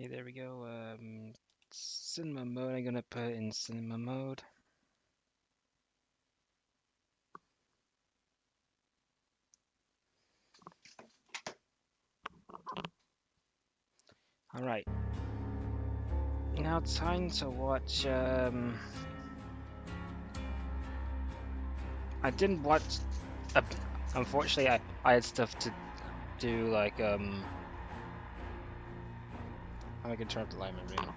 Okay, there we go. Cinema mode. I'm gonna put it in cinema mode. All right. Now time to watch. I didn't watch. Uh, Unfortunately, I had stuff to do. Like I can turn up the light in my room.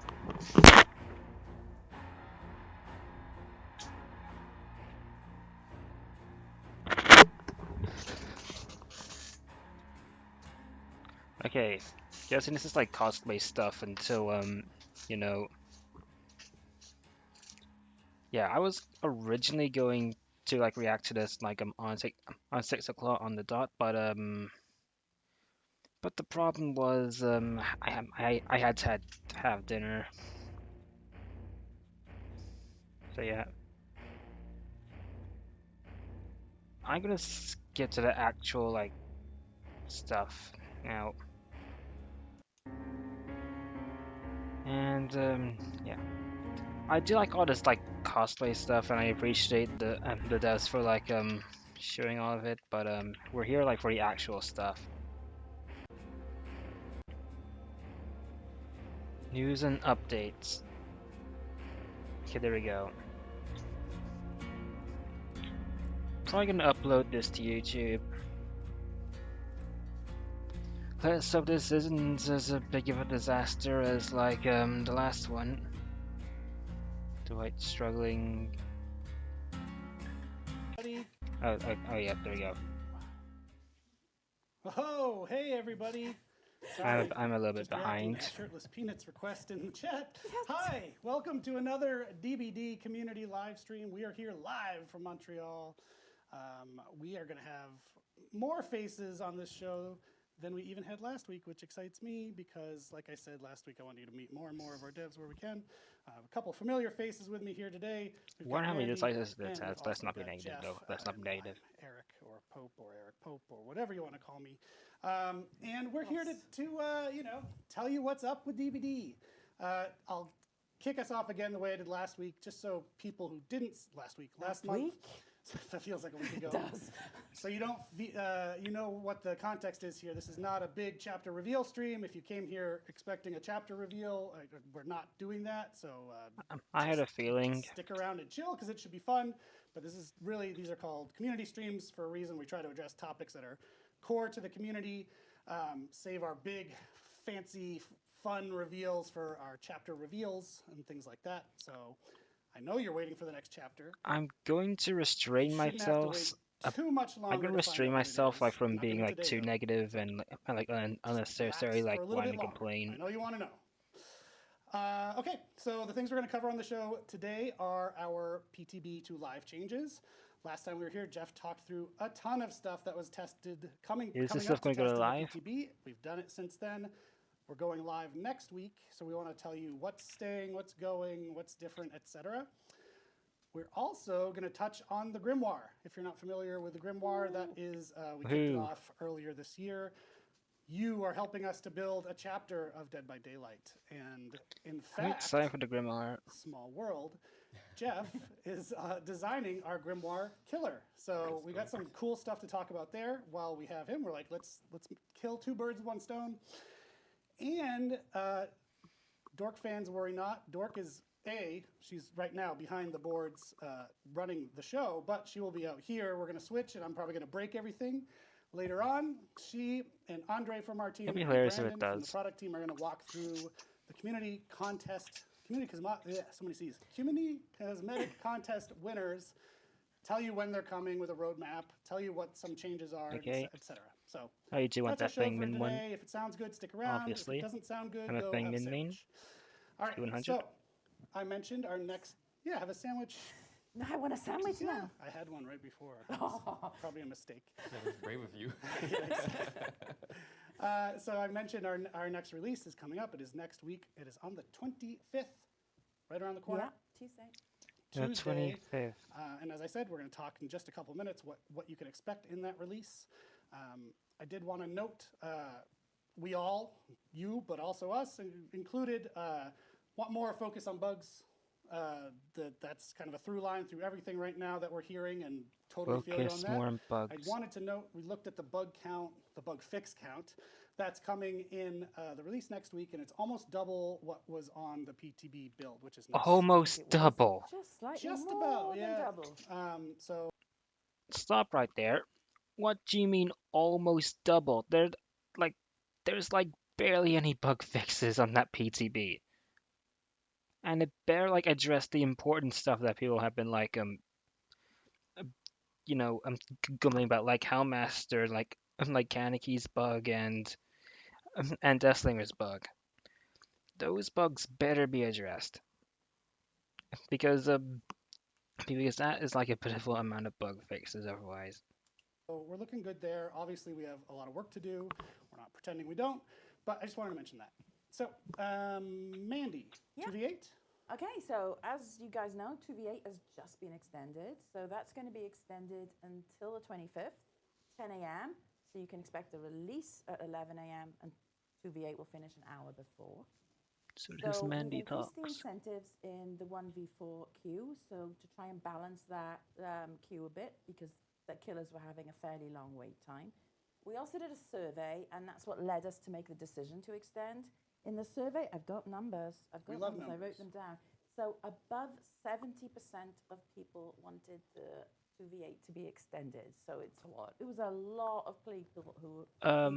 Okay, guessing this is like cosplay stuff until you know. Yeah, I was originally going to like react to this like on 6 o'clock on the dot, but the problem was I had to have dinner. So yeah, I'm gonna skip to the actual like stuff now. And yeah, I do like all this like cosplay stuff, and I appreciate the devs for like showing all of it. But we're here like for the actual stuff. News and updates. Okay, there we go. Probably gonna upload this to YouTube. Let's hope this isn't as big of a disaster as like the last one. Dwight struggling. Oh yeah, there we go. Oh, hey everybody. Sorry, I'm a little bit just reacting behind. to Shirtless Peanuts request in the chat. Hi, welcome to another DBD community live stream. We are here live from Montreal. We are going to have more faces on this show than we even had last week, which excites me because, like I said last week, I want you to meet more and more of our devs where we can. A couple familiar faces with me here today. We've Wonder got how many Andy, dislikes this and we've has. Let's also not be got negative Jeff. though. Let's not be I'm negative. Eric or Pope or whatever you want to call me. And we're here to tell you what's up with DBD. I'll kick us off again the way I did last week, just so people who didn't last month. That feels like a week ago. It does. So you don't, you know what the context is here. This is not a big chapter reveal stream. If you came here expecting a chapter reveal, we're not doing that. So I had a feeling. stick around and chill because it should be fun. But this is really, these are called community streams for a reason. We try to address topics that are core to the community, save our big, fancy, fun reveals for our chapter reveals and things like that. So I know you're waiting for the next chapter. I'm going to restrain myself. Too much longer. I'm gonna restrain myself like from being like too negative and like unnecessary like wanting to complain. I know you want to know. Okay, so the things we're going to cover on the show today are our PTB to live changes. Last time we were here, Jeff talked through a ton of stuff that was tested coming Is this up stuff going to go to live? PTB. We've done it since then. We're going live next week, so we want to tell you what's staying, what's going, what's different, etc. We're also going to touch on the Grimoire. If you're not familiar with the Grimoire, that is, we kicked it off earlier this year. You are helping us to build a chapter of Dead by Daylight. And in fact, I'm excited for the Grimoire. Small world, Jeff is designing our Grimoire killer. So we got some cool stuff to talk about there while we have him. We're like, let's kill two birds with one stone. And Dork fans worry not. Dork is she's right now behind the boards running the show, but she will be out here. We're going to switch, and I'm probably going to break everything later on. She and Andre from our team, It'd be and hilarious if Brandon it does. from the product team, are going to walk through the community contest, community cosmetic contest winners. Tell you when they're coming with a roadmap. Tell you what some changes are, Okay. etc. So Oh, you do want that thing min one? If it sounds good, stick around. Obviously. If it doesn't sound good, And a go thing have a min main? sandwich. All right, 100? so I mentioned our next, have a sandwich. No, I want a sandwich now. I had one right before. Probably a mistake. That was brave of you. So I mentioned our next release is coming up. It is next week. It is on the 25th, right around the corner. Yeah, Tuesday. Tuesday. The 25th. And as I said, we're going to talk in just a couple minutes what you can expect in that release. I did want to note we all, you, but also us included, want more focus on bugs. That's kind of a through line through everything right now that we're hearing, and totally feel you on Focus that. more on I bugs. wanted to note we looked at the bug count, the bug fix count. That's coming in the release next week, and it's almost double what was on the PTB build, which is nice. Almost It was double. just slightly Just more about, than yeah. double. So Stop right there. What do you mean almost double? Like there's like barely any bug fixes on that PTB. And it better like address the important stuff that people have been like you know grumbling about, like Hellmaster, like Kaniki's bug and Deathslinger's bug. Those bugs better be addressed because that is like a pitiful amount of bug fixes otherwise. we're looking good there. Obviously, we have a lot of work to do. We're not pretending we don't, but I just wanted to mention that. So, Mandy, Yeah. 2v8. Okay, so as you guys know, 2v8 has just been extended. So that's going to be extended until the 25th, 10 a.m. So you can expect a release at 11 a.m. and 2v8 will finish an hour before. So this So we've Mandy increased the talks. incentives in the 1v4 queue, so to try and balance that queue a bit, because the killers were having a fairly long wait time. We also did a survey, and that's what led us to make the decision to extend. In the survey, I've got numbers. We love I wrote numbers. them down. So above 70% of people wanted the 2v8 to be extended. So it's a lot. It was a lot of people who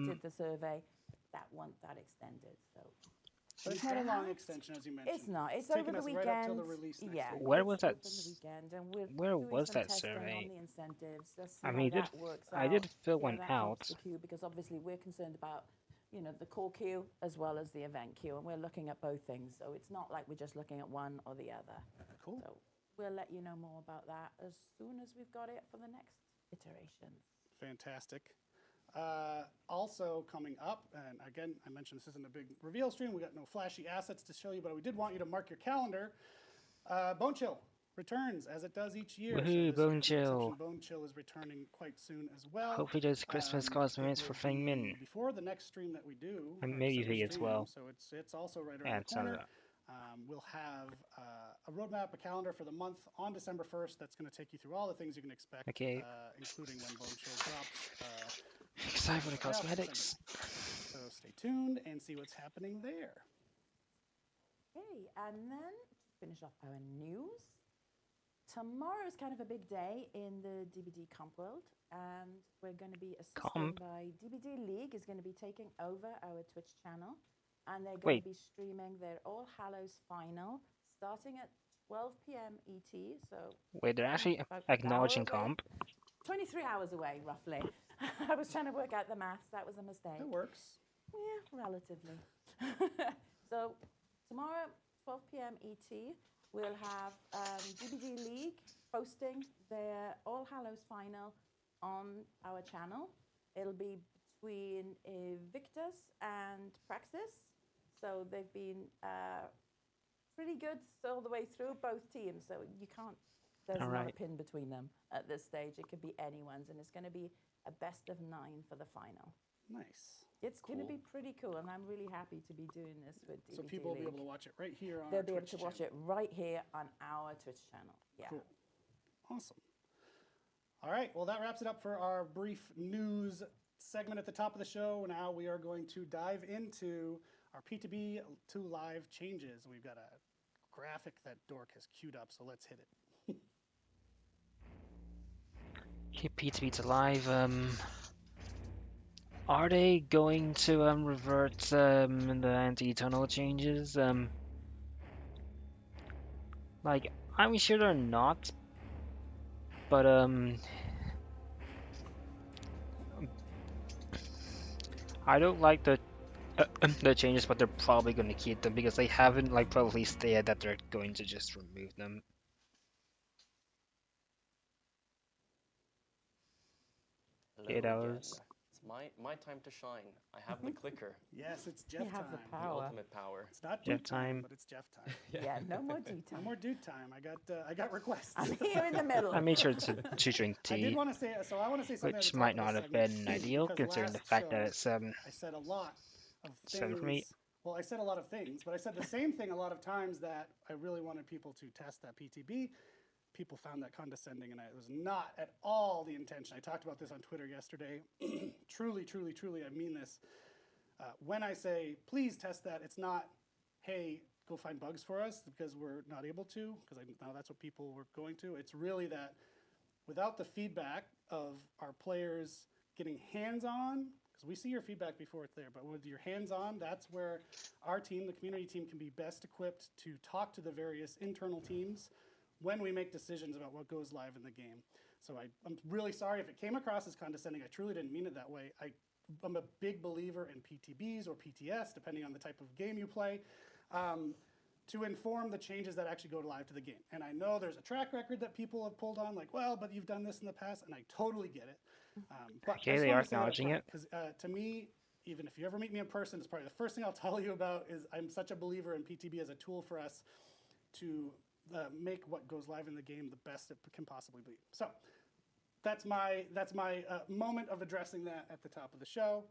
did the survey that want that extended. So But it's not a long extension, as you mentioned. it's not. It's taking over the us weekend. right up till the release next Yeah. week. Where it's was that open the weekend, and we're where doing was some that testing survey? on the incentives. Let's see I how mean, that works I out. did fill see one how that out. helps the queue, because obviously we're concerned about, you know, the core queue as well as the event queue, and we're looking at both things. So it's not like we're just looking at one or the other. Cool. So we'll let you know more about that as soon as we've got it for the next iterations. Fantastic. Also coming up, and again, I mentioned this isn't a big reveal stream. We got no flashy assets to show you, but we did want you to mark your calendar. Bone Chill returns as it does each year. Woohoo, this year Bone is no exception. Chill. Bone Chill is returning quite soon as well. Hopefully those Christmas I think cosmetics will for Feng be Min. before the next stream that we do. And our maybe December he as stream, well. So it's also right around Yeah, the it sounds corner. right. We'll have a roadmap, a calendar for the month on December 1st. That's going to take you through all the things you can expect, Okay. including when Bone Chill drops. Excited for the right after cosmetics. December. So stay tuned and see what's happening there. Okay, and then to finish off our news, tomorrow is kind of a big day in the DBD comp world, and we're going to be assisted Comp? by DBD League is going to be taking over our Twitch channel, and they're going Wait. to be streaming their All Hallows final starting at 12 p.m. ET. So Wait, they're actually about an acknowledging hour away. comp? 23 hours away, roughly. I was trying to work out the maths. That was a mistake. That works. Yeah, relatively. So tomorrow, 12 p.m. ET, we'll have DBD League hosting their All Hallows final on our channel. It'll be between Victus and Praxis. So they've been pretty good all the way through, both teams. So you can't, there's not a Alright. pin between them at this stage. It could be anyone's, and it's going to be a best of 9 for the final. Nice. It's going to Cool. be pretty cool, and I'm really happy to be doing this with DBD So people will be League. able to watch it right here on They'll our be able Twitch to watch channel. it right here on our Twitch channel. Yeah. Cool. Awesome. All right. Well, that wraps it up for our brief news segment at the top of the show. Now we are going to dive into our P2B to live changes. We've got a graphic that Dork has queued up, so let's hit it. Keep P2B alive. Are they going to revert the anti-tunnel changes? Like, I'm sure they're not, but I don't like the changes, but they're probably going to keep them because they haven't like probably stated that they're going to just remove them. Hello 8 again. hours. It's my time to shine. I have the clicker, Yes, it's Jeff You have the time. the power. ultimate power. It's not Jeff dude time, time. but it's Jeff time. Yeah, no more D No time. more dude time. I got requests. I'm here in the middle. I made sure to drink I did tea, want to say, so I want to say something at which the top might of the not have segment, been ideal because considering the last fact that show, it's I said a lot of Same for me. things. Well, I said a lot of things, but I said the same thing a lot of times, that I really wanted people to test that PTB. People found that condescending, and it was not at all the intention. I talked about this on Twitter yesterday. Truly, truly, truly, I mean this. When I say, please test that, it's not, hey, go find bugs for us because we're not able to, because now that's what people were going to. It's really that without the feedback of our players getting hands-on, because we see your feedback before it's there, but with your hands-on, that's where our team, the community team, can be best equipped to talk to the various internal teams when we make decisions about what goes live in the game. So I'm really sorry if it came across as condescending. I truly didn't mean it that way. I'm a big believer in PTBs or PTS, depending on the type of game you play, to inform the changes that actually go live to the game. And I know there's a track record that people have pulled on, like, well, but you've done this in the past, and I totally get it. But Okay, they are acknowledging it. because to me, even if you ever meet me in person, it's probably the first thing I'll tell you about is I'm such a believer in PTB as a tool for us to make what goes live in the game the best it can possibly be. So that's my moment of addressing that at the top of the show.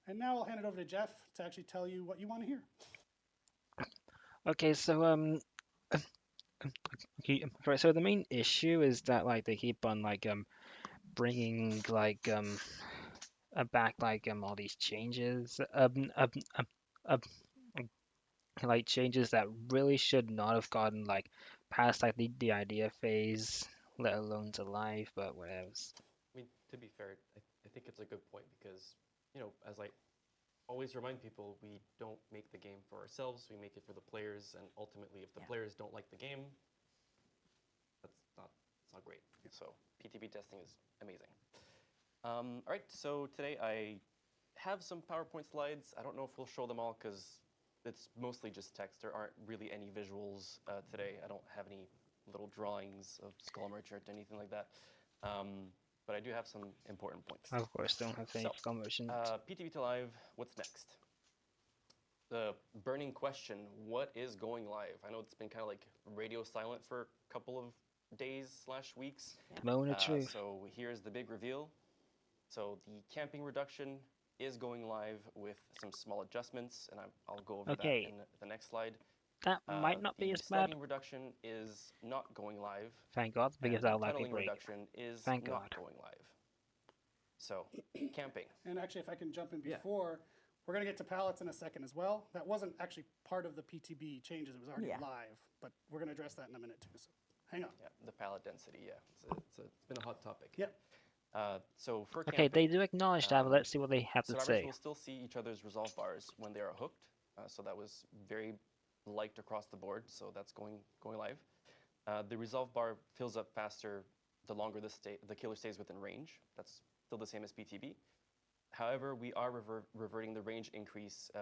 And now I'll hand it over to Jeff to actually tell you what you want to hear. Okay, so right. So the main issue is that like they keep on like bringing like back like all these changes like changes that really should not have gotten like past like the idea phase, let alone to life, but whatever. I mean, to be fair, I think it's a good point because, as I always remind people, we don't make the game for ourselves, we make it for the players, and ultimately, if the players don't like the game, it's not great. So PTB testing is amazing. All right, so today I have some PowerPoint slides. I don't know if we'll show them all because it's mostly just text. There aren't really any visuals today. I don't have any little drawings of skull merchant or anything like that. But I do have some important points. Of course, don't have any conversion. PTB to live, what's next? The burning question, what is going live? I know it's been kind of like radio silent for a couple of days/weeks. Moment of truth. So here's the big reveal. So the camping reduction is going live with some small adjustments, and I'll go over that in the next slide. That might not be as The bad. slugging reduction is not going live. Thank God, because the I'll like a tunneling break. reduction is Thank not God. going live. So, camping. And actually, if I can jump in before, we're going to get to pallets in a second as well. That wasn't actually part of the PTB changes. It was already live, but we're going to address that in a minute too. So hang on. Yeah, the pallet density, it's been a hot topic. Yep. So for Okay, camping, they do acknowledge that, but let's see what they have to survivors say. will still see each other's resolve bars when they are hooked. So that was very liked across the board. So that's going live. The resolve bar fills up faster the longer the killer stays within range. That's still the same as PTB. However, we are reverting the range increase.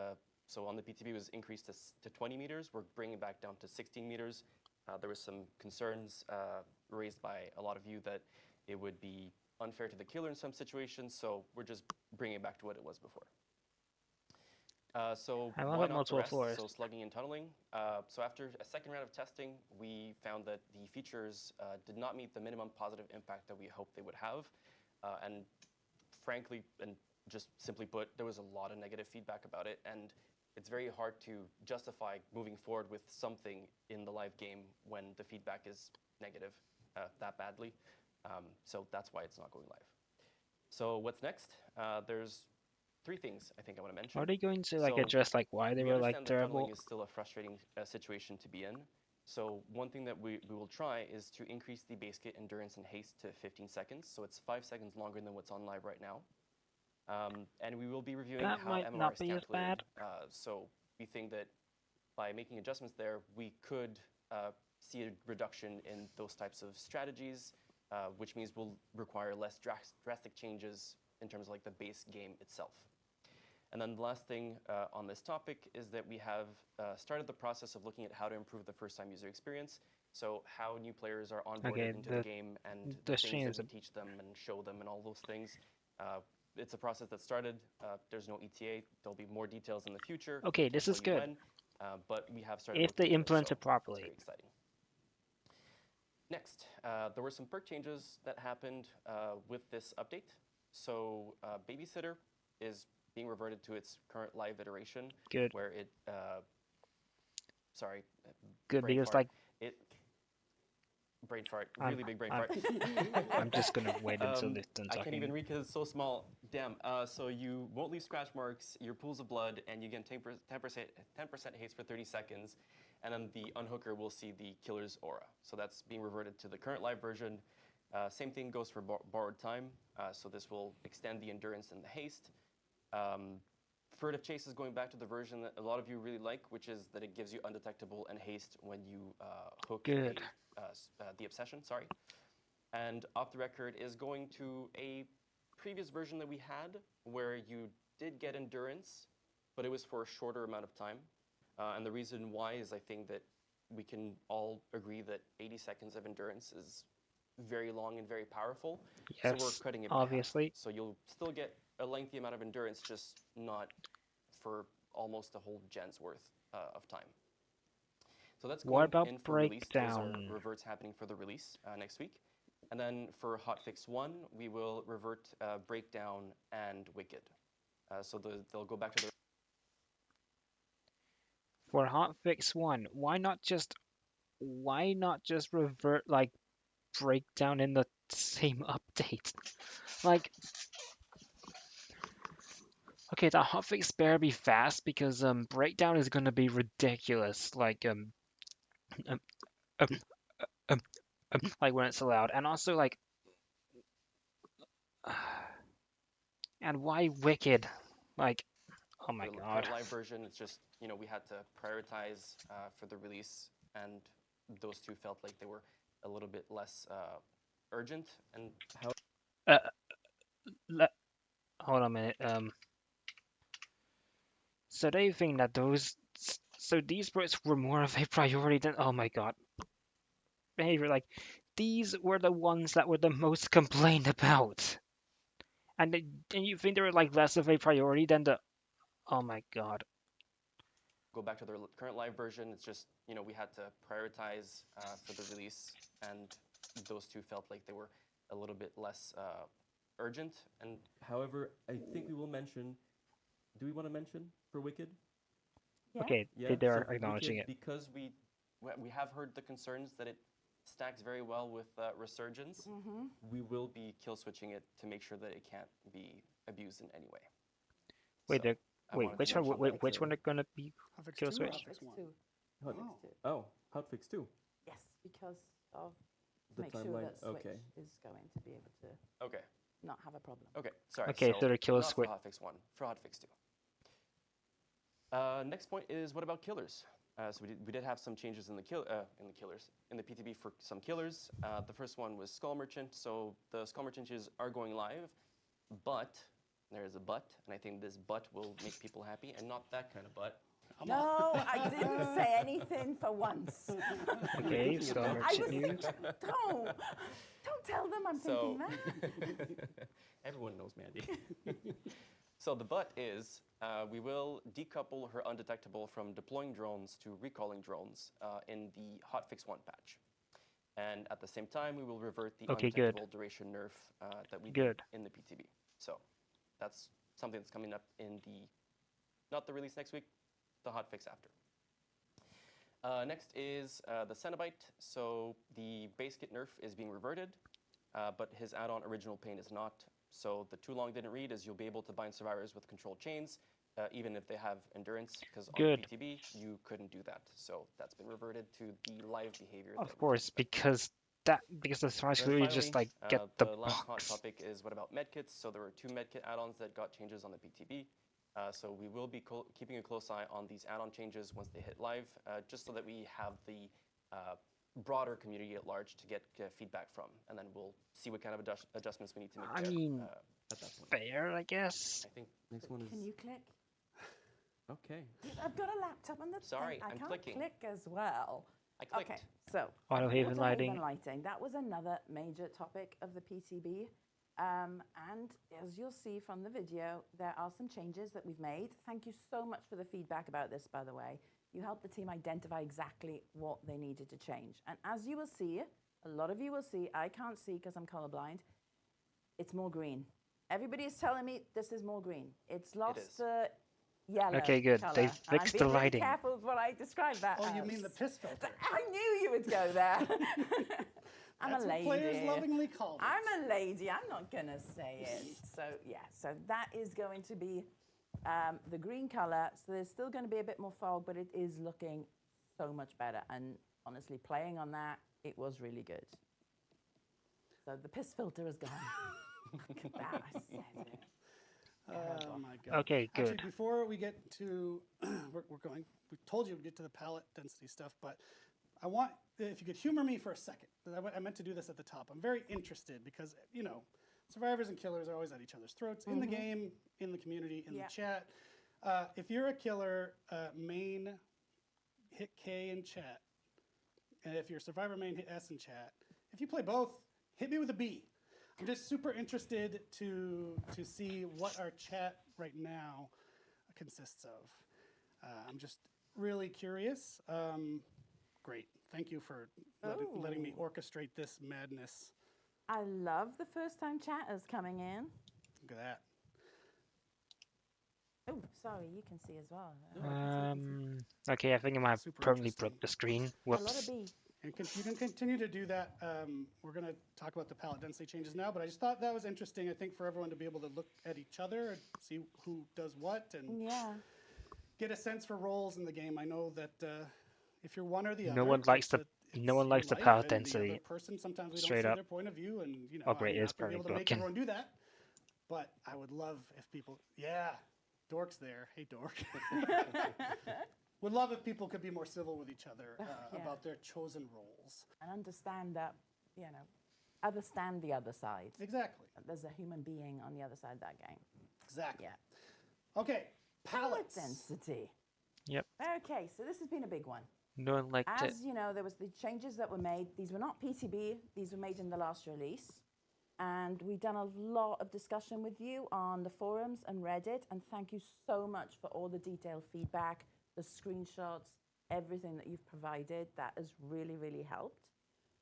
So on the PTB it was increased to 20 meters. We're bringing it back down to 16 meters. There was some concerns raised by a lot of you that it would be unfair to the killer in some situations, so we're just bringing it back to what it was before. So I why love not multiple the rest? floors. So slugging and tunneling. So after a second round of testing, we found that the features did not meet the minimum positive impact that we hoped they would have. And frankly, and just simply put, there was a lot of negative feedback about it, and it's very hard to justify moving forward with something in the live game when the feedback is negative that badly. So that's why it's not going live. So what's next? There's three things I think I want to mention. Are they going to like So address like why they we were like understand that tunneling terrible? is still a frustrating situation to be in. So one thing that we will try is to increase the base kit endurance and haste to 15 seconds. So it's 5 seconds longer than what's on live right now. And we will be reviewing That how might MMR not is be as calculated. bad. So we think that by making adjustments there, we could see a reduction in those types of strategies, which means we'll require less drastic changes in terms of like the base game itself. And then the last thing on this topic is that we have started the process of looking at how to improve the first-time user experience. So how new players are onboarded into the game and the things that we teach them and show them and all those things. It's a process that started. There's no ETA. There'll be more details in the future. Okay, this is good. When, but we have started If they looking at implement so it properly. It's very exciting. Next, there were some perk changes that happened with this update. So Babysitter is being reverted to its current live iteration, Good. where it, sorry, Good, brain because fart. like It, brain fart, I'm really big brain I'm, fart. I'm just gonna wait until it's done I can't even talking. read because it's so small. Damn. So you won't leave scratch marks, your pools of blood, and you get 10% haste for 30 seconds. And then the unhooker will see the killer's aura. So that's being reverted to the current live version. Same thing goes for borrowed time. So this will extend the endurance and the haste. Furtive chase is going back to the version that a lot of you really like, which is that it gives you undetectable and haste when you hook Good. the obsession. Sorry. And off the record is going to a previous version that we had where you did get endurance, but it was for a shorter amount of time. And the reason why is I think that we can all agree that 80 seconds of endurance is very long and very powerful. So we're Yes, cutting it by half. obviously. So you'll still get a lengthy amount of endurance, just not for almost a whole gen's worth of time. So that's What going about in for release. Those are breakdown? reverts happening for the release next week. And then for Hotfix 1, we will revert Breakdown and Wicked. So they'll go back to their... For hotfix 1, why not just revert like breakdown in the same update? Like, okay, the hotfix better be fast because breakdown is gonna be ridiculous. Like um, um, um, like when it's allowed, and also like, and why wicked? Like, oh my the god. current live version. It's just, we had to prioritize for the release, and those two felt like they were a little bit less urgent. And how Uh, hold on a minute. So they think that so these books were more of a priority than, oh my god, behavior. Like, these were the ones that were the most complained about, and and you think they were like less of a priority than the, oh my god. go back to their current live version, it's just, we had to prioritize for the release, and those two felt like they were a little bit less urgent. And however, I think we will mention. Do we want to mention for Wicked? Yeah. Okay, Yeah. they're So acknowledging Wicked, it. because we have heard the concerns that it stacks very well with Resurgence. We will be kill switching it to make sure that it can't be abused in any way. Wait, So they're I wait, wanted which to one? mention Wait, that. which one are gonna be Hotfix kill 2 or switch? Hotfix Hotfix 1? 2. Oh. Oh, Hotfix 2. Yes, because of The make sure timeline, that Switch okay. is going to be able to Okay. not have a problem. Okay. Sorry. Okay, so they're kill not switch. for Hotfix 1, for Hotfix 2. Next point is what about killers? So we did have some changes in the PTB for some killers. The first one was Skull Merchant. So the Skull Merchant changes are going live, but there is a but, and I think this but will make people happy, and not that kind of but. No, I didn't say anything for once. Okay, so I merchant was news. don't tell them I'm So thinking that. everyone knows Mandy. So the but is we will decouple her undetectable from deploying drones to recalling drones in the Hotfix 1 patch. And at the same time, we will revert the Okay, good. undetectable duration nerf that we Good. did in the PTB. So that's something that's coming up in not the release next week, the hotfix after. Next is the Cenobite. So the base kit nerf is being reverted, but his add-on original pain is not. So the too long didn't read is you'll be able to bind survivors with controlled chains, even if they have endurance, because on Good. PTB you couldn't do that. So that's been reverted to the live behavior. Of that we course, discussed. because the surprise And then clearly just finally, like get the last hot box. topic is what about medkits? So there were 2 medkit add-ons that got changes on the PTB. So we will be keeping a close eye on these add-on changes once they hit live, just so that we have the broader community at large to get feedback from, and then we'll see what kind of adjustments we need to make I there mean, at that point. fair, I guess. I think next one is... Can you click? Okay. I've got a laptop on the Sorry, thing. I I'm can't clicking. click as well. I clicked. Okay, so Auto haven auto-haven lighting. That was another major topic of the PTB. And as you'll see from the video, there are some changes that we've made. Thank you so much for the feedback about this, by the way. You helped the team identify exactly what they needed to change. And as you will see, a lot of you will see, I can't see because I'm colorblind, it's more green. Everybody is telling me this is more green. It's lost is. the yellow Okay, good. color. They And I'm fixed being the really lighting. careful with what I describe that Oh, as. you mean the piss filter? I knew you would go there. I'm That's a what lady. players lovingly call it. I'm a lady. I'm not going to say it. So, yeah. So that is going to be the green color. So there's still going to be a bit more fog, but it is looking so much better. And honestly, playing on that, it was really good. So the piss filter is gone. Look at that. I said it. Oh my god. Okay, good. Actually, before we get to, we told you we'd get to the palette density stuff, but I want, if you could humor me for a second, 'cause I meant to do this at the top. I'm very interested because, you know, survivors and killers are always at each other's throats in the game, in the community, in the chat. If you're a killer, main, hit K in chat. And if you're a survivor main, hit S in chat. If you play both, hit me with a B. I'm just super interested to see what our chat right now consists of. I'm just really curious. Great. Thank you for letting me orchestrate this madness. I love the first time chatters coming in. Look at that. Oh, sorry, you can see as well. Oh, I can see, you can see. Okay, I think I might have Super permanently interesting. broke the screen. A lot of Whoops. B. And you can continue to do that. We're going to talk about the palette density changes now, but I just thought that was interesting, I think, for everyone to be able to look at each other and see who does what and Yeah. get a sense for roles in the game. I know that if you're one or the other, No one likes it's no one your likes the life, palette and the density. other person, sometimes we don't Straight see up. their point of view, and you know, Oh, great, I'm it is not going to be able to make broken. everyone do that. But I would love if people, Dork's there. Hey, Dork. Would love if people could be more civil with each other about their chosen roles. And understand that, you know, understand the other side. Exactly. There's a human being on the other side of that game. Exactly. Yeah. Okay, Palette palettes. density. Yep. Okay, so this has been a big one. No one liked it. As you know, there was the changes that were made. These were not PTB. These were made in the last release. And we've done a lot of discussion with you on the forums and Reddit. And thank you so much for all the detailed feedback, the screenshots, everything that you've provided. That has really, really helped.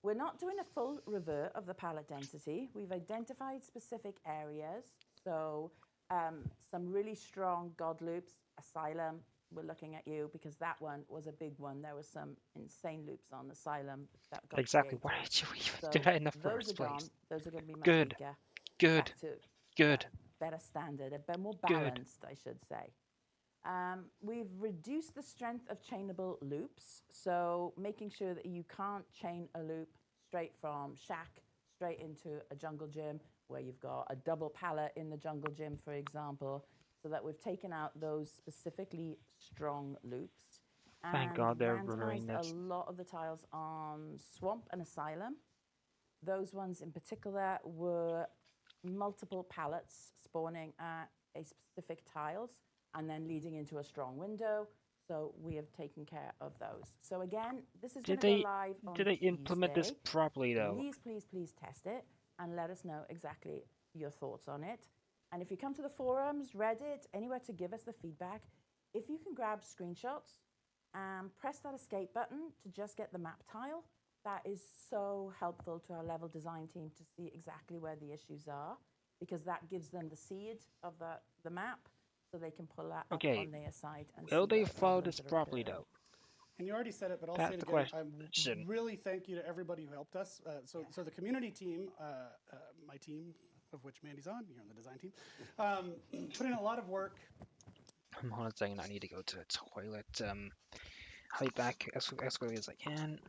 We're not doing a full revert of the palette density. We've identified specific areas. So some really strong God loops, Asylum, we're looking at you because that one was a big one. There was some insane loops on Asylum that got Exactly. created. Why did you even So do that in the those first are gone. place? Those are going to be much Good. weaker. Good. Back to Good. better standard, a bit more Good. balanced, I should say. We've reduced the strength of chainable loops, so making sure that you can't chain a loop straight from shack straight into a jungle gym where you've got a double pallet in the jungle gym, for example, so that we've taken out those specifically strong loops. Thank God they're randomized removing a this. lot of the tiles on Swamp and Asylum. Those ones in particular were multiple pallets spawning at a specific tiles and then leading into a strong window. So we have taken care of those. So again, this is going to go live on Did they implement this Tuesday. properly though? Please, please, please test it and let us know exactly your thoughts on it. And if you come to the forums, Reddit, anywhere to give us the feedback, if you can grab screenshots and press that escape button to just get the map tile, that is so helpful to our level design team to see exactly where the issues are, because that gives them the seed of the map so they can pull that up on their side. And Will see they where the follow problems this are properly occurring. though? And you already said it, but I'll That's say it the again. question. Really thank you to everybody who helped us. So the community team, my team, of which Mandy's on, you're on the design team, put in a lot of work. I'm on a second. I need to go to the toilet. I'll be back as quickly as I can.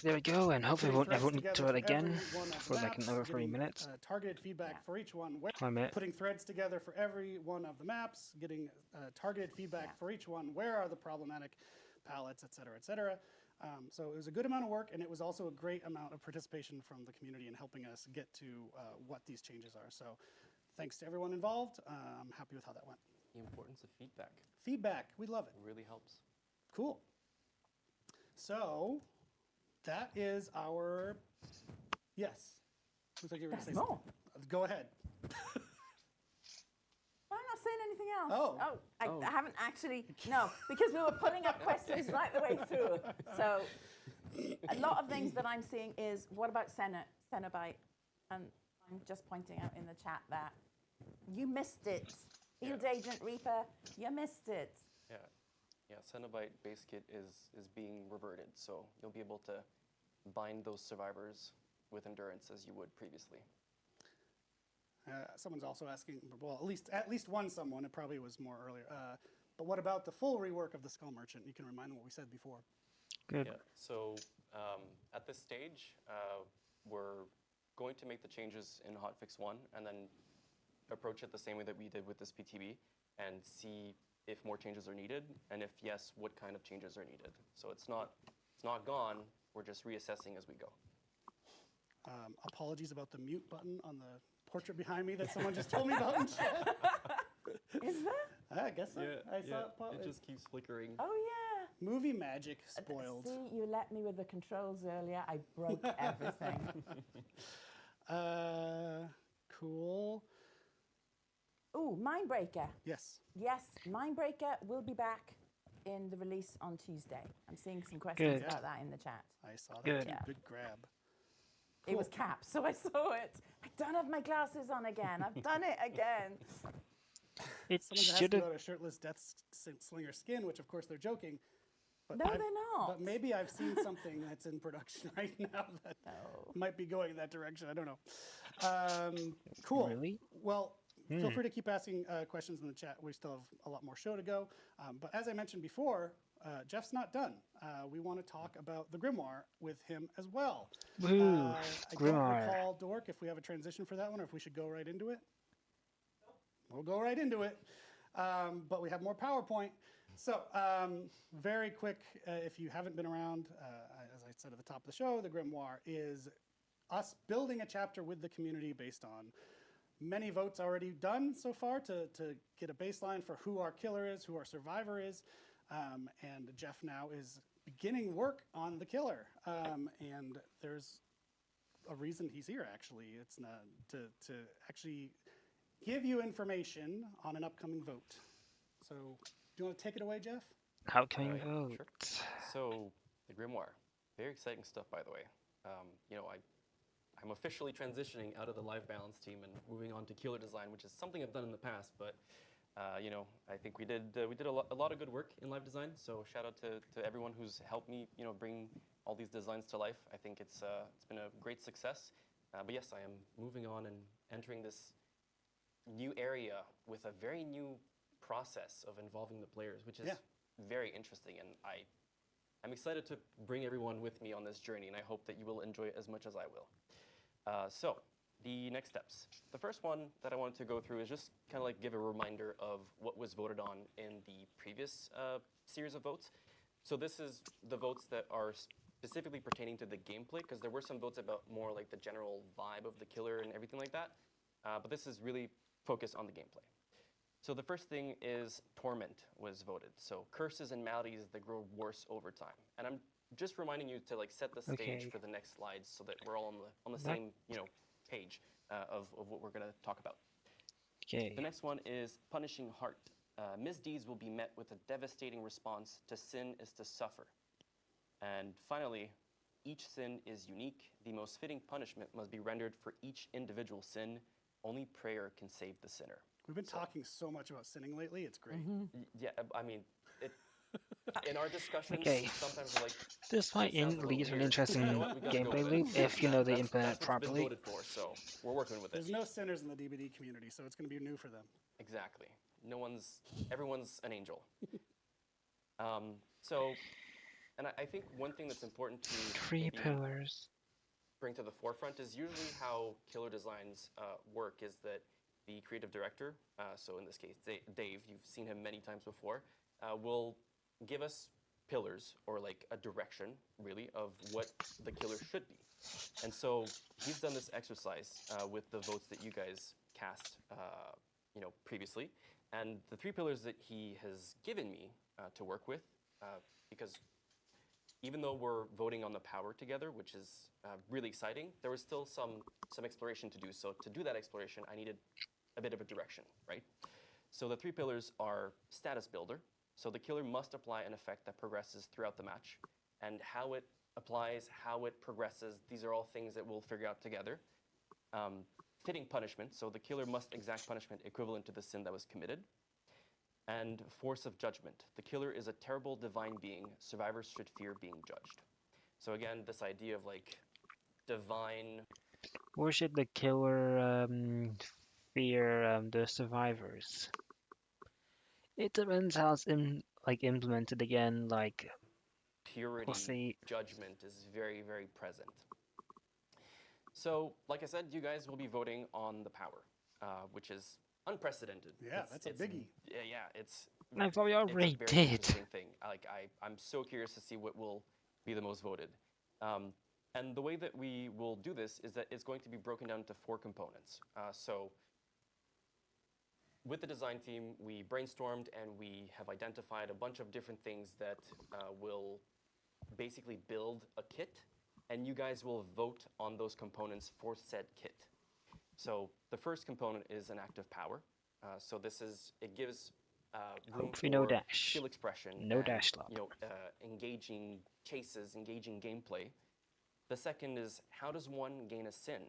there we go, and hopefully Putting I threads won't need to together do it for every again one of the for like maps, another 30 getting, minutes. targeted feedback Yeah. for each one. I meant. Putting threads together for every one of the maps, getting targeted feedback Yeah. for each one. Where are the problematic palettes, et cetera, et cetera. So it was a good amount of work, and it was also a great amount of participation from the community in helping us get to what these changes are. So thanks to everyone involved. I'm happy with how that went. The importance of feedback Feedback, we love it. really helps. Cool. So that is our, yes. Looks like you were going to say There's something. more. Go ahead. I'm not saying anything else. Oh. I haven't actually, no, because we were pulling up questions right the way through. So a lot of things that I'm seeing is, what about Cenobite? And I'm just pointing out in the chat that you missed it. Field Agent Reaper, you missed it. Yeah, Cenobite base kit is being reverted, so you'll be able to bind those survivors with endurance as you would previously. Someone's also asking, well, at least one someone, it probably was more earlier. But what about the full rework of the Skull Merchant? You can remind them what we said before. Good. Yeah, so at this stage, we're going to make the changes in hotfix 1 and then approach it the same way that we did with this PTB and see if more changes are needed, and if yes, what kind of changes are needed. So it's not gone, we're just reassessing as we go. Apologies about the mute button on the portrait behind me that someone just told me about in chat. Is there? I guess so. I saw it pop. It just keeps flickering. Oh, yeah. Movie magic spoiled. See, you let me with the controls earlier. I broke everything. Cool. Ooh, Mindbreaker. Yes. Yes, Mindbreaker will be back in the release on Tuesday. I'm seeing some questions Good. about that in the chat. I saw that Good. too. Yeah. Good grab. It was capped, so I saw it. I don't have my glasses on again. I've done it again. It Someone's should asking have. about a shirtless Death Slinger skin, which of course they're joking. But No, they're not. But maybe I've seen something that's in production right now that No. might be going in that direction. I don't know. Cool. Really? Well, feel free to keep asking questions in the chat. We still have a lot more show to go. But as I mentioned before, Jeff's not done. We want to talk about the Grimoire with him as well. Woohoo! I Grimoire. don't recall, Dork, if we have a transition for that one or if we should go right into it. We'll go right into it. But we have more PowerPoint. So very quick, if you haven't been around, as I said at the top of the show, the Grimoire is us building a chapter with the community based on many votes already done so far to get a baseline for who our killer is, who our survivor is. And Jeff now is beginning work on the killer. And there's a reason he's here, actually. It's not to actually give you information on an upcoming vote. So do you want to take it away, Jeff? Outcoming Right, vote. sure. So the Grimoire, very exciting stuff, by the way. I'm officially transitioning out of the live balance team and moving on to killer design, which is something I've done in the past. But I think we did a lot of good work in live design. So shout out to everyone who's helped me, bring all these designs to life. I think it's been a great success. But yes, I am moving on and entering this new area with a very new process of involving the players, which is very interesting. And I'm excited to bring everyone with me on this journey, and I hope that you will enjoy it as much as I will. So the next steps. The first one that I wanted to go through is just kind of like give a reminder of what was voted on in the previous series of votes. So this is the votes that are specifically pertaining to the gameplay, because there were some votes about more like the general vibe of the killer and everything like that. But this is really focused on the gameplay. So the first thing is Torment was voted. So curses and maladies that grow worse over time. And I'm just reminding you to like set the stage Okay. for the next slides so that we're all on the same page of what we're going to talk about. Okay. The next one is Punishing Heart. Misdeeds will be met with a devastating response. To sin is to suffer. And finally, each sin is unique. The most fitting punishment must be rendered for each individual sin. Only prayer can save the sinner. We've been talking so much about sinning lately. It's great. Yeah, I mean, in our discussions, Okay. sometimes we're like, This might "That sounds a little lead to an weird." interesting You know what? We gotta go gameplay with it. loop if you know they implement it That's what's been properly. voted for, so we're working with There's it. no sinners in the DBD community, so it's going to be new for them. Exactly. Everyone's an angel. So And I think one thing that's important to Three maybe pillars. bring to the forefront is usually how killer designs work is that the creative director, so in this case, Dave, you've seen him many times before, will give us pillars or like a direction, really, of what the killer should be. And so he's done this exercise with the votes that you guys cast, previously. And the three pillars that he has given me to work with, because even though we're voting on the power together, which is really exciting, there was still some exploration to do. So to do that exploration, I needed a bit of a direction, right? So the three pillars are status builder. So the killer must apply an effect that progresses throughout the match. And how it applies, how it progresses, these are all things that we'll figure out together. Fitting punishment. So the killer must exact punishment equivalent to the sin that was committed. And force of judgment. The killer is a terrible divine being. Survivors should fear being judged. So again, this idea of like divine. Or should the killer fear the survivors? It depends how it's implemented again. Like Purity, we'll see. judgment is very, very present. So, like I said, you guys will be voting on the power, which is unprecedented. Yeah, that's a biggie. Yeah, it's. I thought we It's already a very did. interesting thing. I'm so curious to see what will be the most voted. And the way that we will do this is that it's going to be broken down into 4 components. So with the design team, we brainstormed and we have identified a bunch of different things that will basically build a kit, and you guys will vote on those components for said kit. So the first component is an active power. So it gives room Hopefully no for dash. skill expression, No and, dash slop. engaging chases, engaging gameplay. The second is, how does one gain a sin,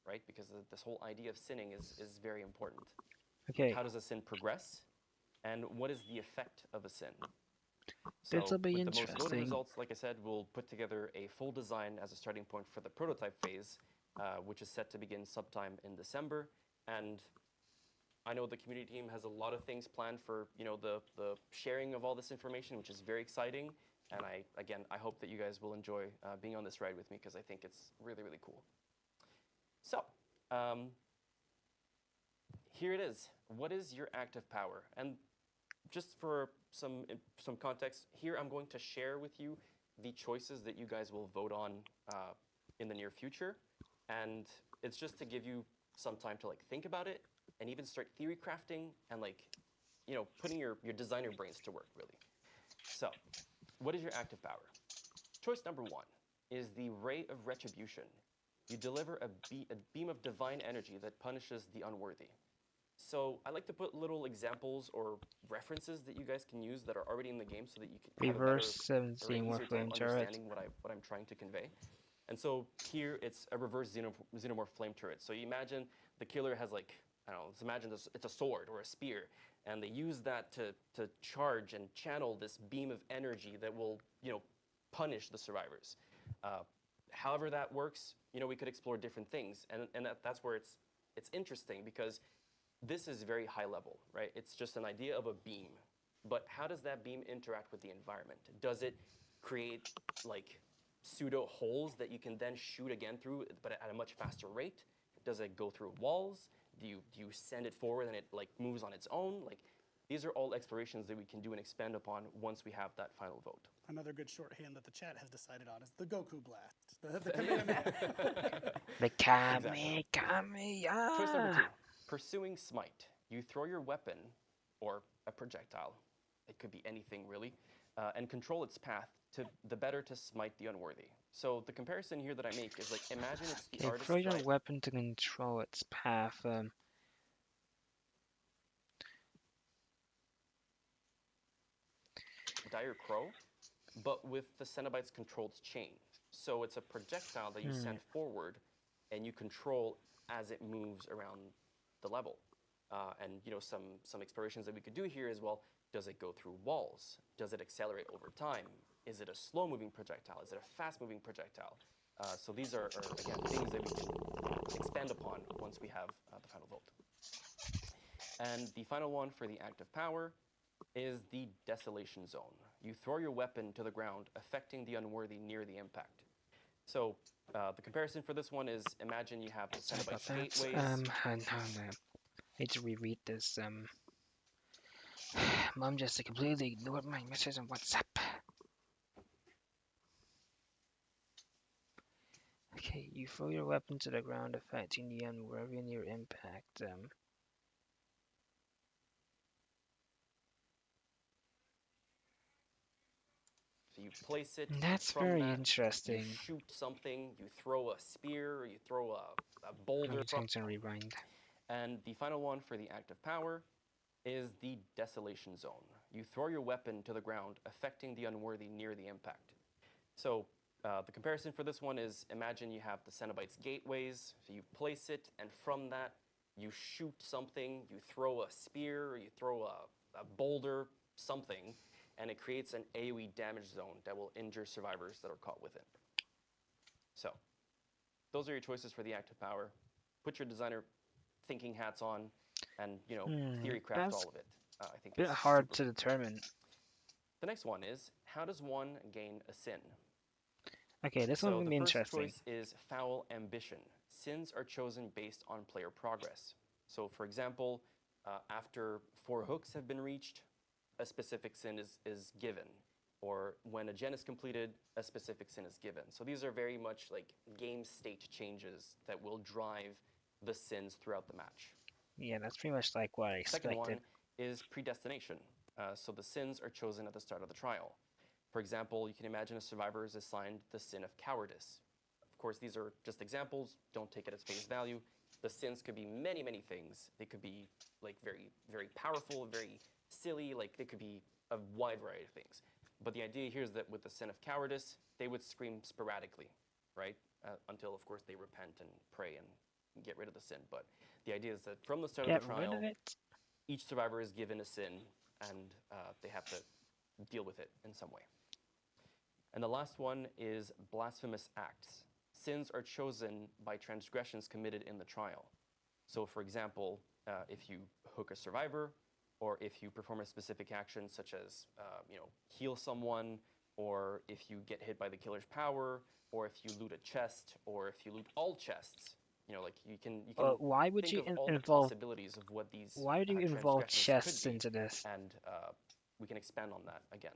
right? Because this whole idea of sinning is very important. Okay, How does a sin progress, and what is the effect of a sin? this'll be with the most voted interesting. results, like I said, we'll put together a full design as a starting point for the prototype phase, which is set to begin sometime in December. And I know the community team has a lot of things planned for the sharing of all this information, which is very exciting. And I hope that you guys will enjoy being on this ride with me, because I think it's really, really cool. So here it is. What is your active power? And just for some context, here I'm going to share with you the choices that you guys will vote on in the near future. And it's just to give you some time to think about it and even start theory crafting and putting your designer brains to work, really. So what is your active power? Choice number 1 is the Ray of Retribution. You deliver a beam of divine energy that punishes the unworthy. So I like to put little examples or references that you guys can use that are already in the game, so that you can have a better, Reverse 17 or more easier flame time turret. understanding what I'm trying to convey. And so here it's a reverse xenomorph flame turret. So you imagine the killer has I don't know, let's imagine it's a sword or a spear, and they use that to charge and channel this beam of energy that will punish the survivors. However that works, we could explore different things, and that's where it's interesting, because this is very high level, right? It's just an idea of a beam. But how does that beam interact with the environment? Does it create pseudo holes that you can then shoot again through, but at a much faster rate? Does it go through walls? Do you send it forward and it moves on its own? These are all explorations that we can do and expand upon once we have that final vote. Another good shorthand that the chat has decided on is the Goku blast. The Kamehameha. The Kami, Kami, yeah. Choice number 2, pursuing smite. You throw your weapon, or a projectile, it could be anything really, and control its path the better to smite the unworthy. So the comparison here that I make is imagine it's the Okay, artist's throw your right. weapon to control its path. Dire Crow, but with the Cenobites controlled chain. So it's a projectile that you send forward, and you control as it moves around the level. And some explorations that we could do here is, well, does it go through walls? Does it accelerate over time? Is it a slow-moving projectile? Is it a fast-moving projectile? So these are again, things that we can expand upon once we have the final vote. And the final one for the active power is the Desolation Zone. You throw your weapon to the ground, affecting the unworthy near the impact. So the comparison for this one is, imagine you have the Sorry about Cenobites that. gateways. I need to reread this. Mom just completely ignored my message on WhatsApp. Okay, you throw your weapon to the ground, affecting the unworthy near impact. So you place it, and That's from very that, you interesting. shoot something, you throw a spear, or you throw a I'm boulder. just going to rewind. And the final one for the active power is the Desolation Zone. You throw your weapon to the ground, affecting the unworthy near the impact. So the comparison for this one is, imagine you have the Cenobites gateways, so you place it, and from that, you shoot something, you throw a spear, or you throw a boulder, something, and it creates an AoE damage zone that will injure survivors that are caught within. So those are your choices for the active power. Put your designer thinking hats on, and theory craft That's all of it. I think a bit it's hard super to cool. determine. The next one is, how does one gain a sin? Okay, this one's So gonna the be first interesting. choice is foul ambition. Sins are chosen based on player progress. So for example, after 4 hooks have been reached, a specific sin is given. Or when a gen is completed, a specific sin is given. So these are very much like game state changes that will drive the sins throughout the match. Yeah, that's pretty much like what I Second expected. one is predestination. So the sins are chosen at the start of the trial. For example, you can imagine a survivor is assigned the sin of cowardice. Of course, these are just examples. Don't take it as face value. The sins could be many, many things. They could be like very, very powerful, very silly. Like they could be a wide variety of things. But the idea here is that with the sin of cowardice, they would scream sporadically, right? Until, of course, they repent and pray and get rid of the sin. But the idea is that from the start Get of the rid trial, of it. each survivor is given a sin, and they have to deal with it in some way. And the last one is blasphemous acts. Sins are chosen by transgressions committed in the trial. So, for example, if you hook a survivor, or if you perform a specific action such as heal someone, or if you get hit by the killer's power, or if you loot a chest, or if you loot all chests, like you can Why would think you of all the involve? possibilities of what these Why would you involve transgressions could chests be, into this? and we can expand on that again.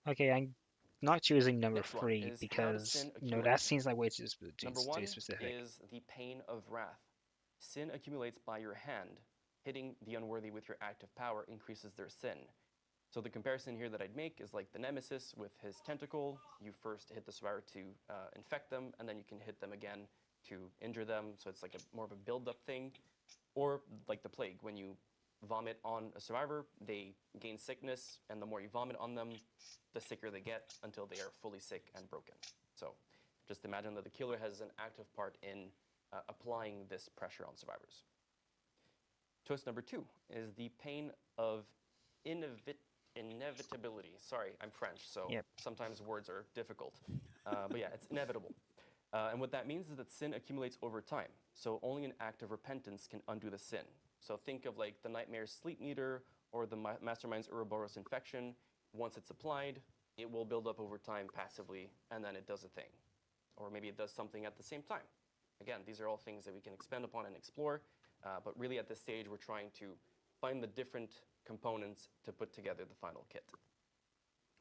Okay, I'm not choosing number Next one 3 is, how does because sin that accumulate? seems like way too, Number too 1 specific. is the pain of wrath. Sin accumulates by your hand. Hitting the unworthy with your active power increases their sin. So the comparison here that I'd make is like the Nemesis with his tentacle. You first hit the survivor to infect them, and then you can hit them again to injure them. So it's like more of a build-up thing. Or like the plague, when you vomit on a survivor, they gain sickness, and the more you vomit on them, the sicker they get until they are fully sick and broken. So just imagine that the killer has an active part in applying this pressure on survivors. Choice number 2 is the pain of inevitability. Sorry, I'm French, so Yep. sometimes words are difficult. But yeah, it's inevitable. And what that means is that sin accumulates over time. So only an act of repentance can undo the sin. So think of like the Nightmare's sleep meter or the Mastermind's Ouroboros infection. Once it's applied, it will build up over time passively, and then it does a thing. Or maybe it does something at the same time. Again, these are all things that we can expand upon and explore. But really at this stage, we're trying to find the different components to put together the final kit.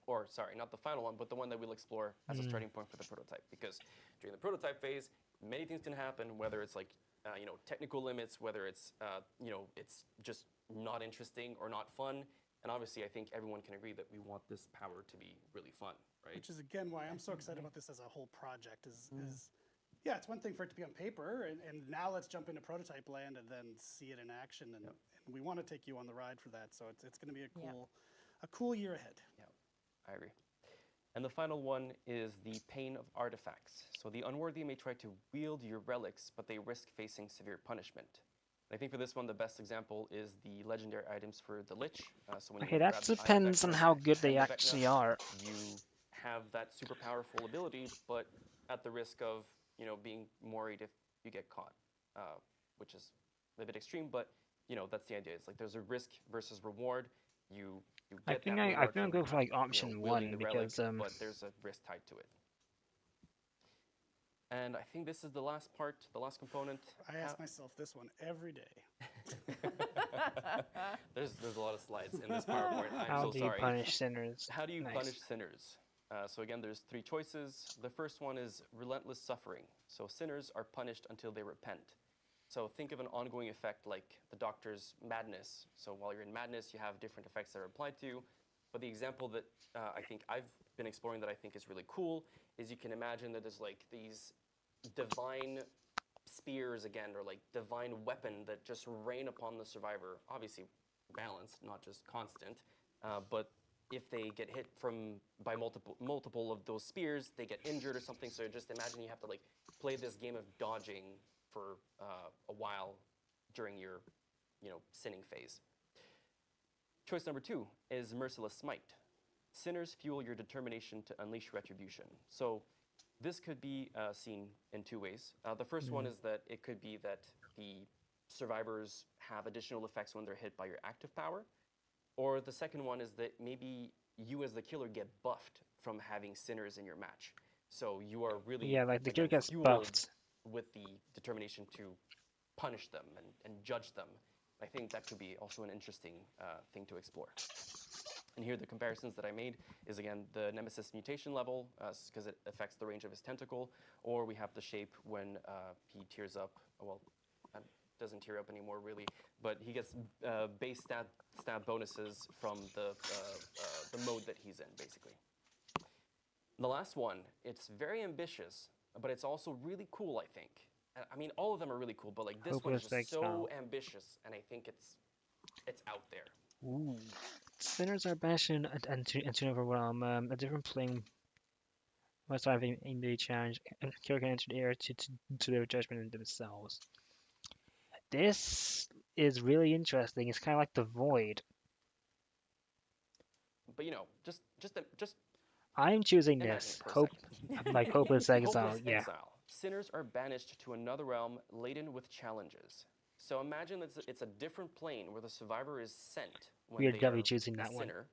Or sorry, not the final one, but the one that we'll explore as a starting point for the prototype. Because during the prototype phase, many things can happen, whether it's like technical limits, whether it's it's just not interesting or not fun. And obviously, I think everyone can agree that we want this power to be really fun, right? Which is again why I'm so excited about this as a whole project. Yeah, it's one thing for it to be on paper, and now let's jump into prototype land and then see it in action. And we want to take you on the ride for that. So it's going to be a cool year ahead. Yeah, I agree. And the final one is the pain of artifacts. So the unworthy may try to wield your relics, but they risk facing severe punishment. And I think for this one, the best example is the legendary items for the Lich. So when Okay, you that grab the depends on artifact how of good they Hand of actually Vecna, are. you have that super powerful ability, but at the risk of being worried if you get caught, which is a bit extreme, but that's the idea. It's like there's a risk versus reward. you I get think that I reward think I'll from go for like you know, option wielding one the relic, because but there's a risk tied to it. And I think this is the last part, the last component. I ask myself this one every day. There's a lot of slides in this PowerPoint. I'm how so do you sorry. punish sinners? How do you Nice. punish sinners? So again, there's three choices. The first one is relentless suffering. So sinners are punished until they repent. So think of an ongoing effect like the doctor's madness. So while you're in madness, you have different effects that are applied to you. But the example that I think I've been exploring that I think is really cool is you can imagine that there's like these divine spears again, or like divine weapon that just rain upon the survivor. Obviously balanced, not just constant. But if they get hit by multiple of those spears, they get injured or something. So just imagine you have to like play this game of dodging for a while during your, sinning phase. Choice number 2 is merciless smite. Sinners fuel your determination to unleash retribution. So this could be seen in two ways. The first one is that it could be that the survivors have additional effects when they're hit by your active power. Or the second one is that maybe you as the killer get buffed from having sinners in your match. So you are really Yeah, like the killer again, gets fueled buffed. with the determination to punish them and judge them. I think that could be also an interesting thing to explore. And here the comparisons that I made is, again, the Nemesis mutation level, because it affects the range of his tentacle, or we have the shape when he tears up. Well, doesn't tear up anymore, really, but he gets base stat bonuses from the mode that he's in, basically. The last one, it's very ambitious, but it's also really cool, I think. I mean, all of them are really cool, but like this one is Hopeless just so exile. ambitious, and I think it's out there. Ooh. Sinners are banished into another realm. A different plane must have in the challenge, and killer can enter the air to their judgment in themselves. This is really interesting. It's kind of like the void. But just I'm choosing imagine this. it for a Hope, second. like hopeless exile. Hopeless Yeah. exile. Sinners are banished to another realm laden with challenges. So imagine it's a different plane where the survivor is sent when We are they definitely are choosing a that one. sinner,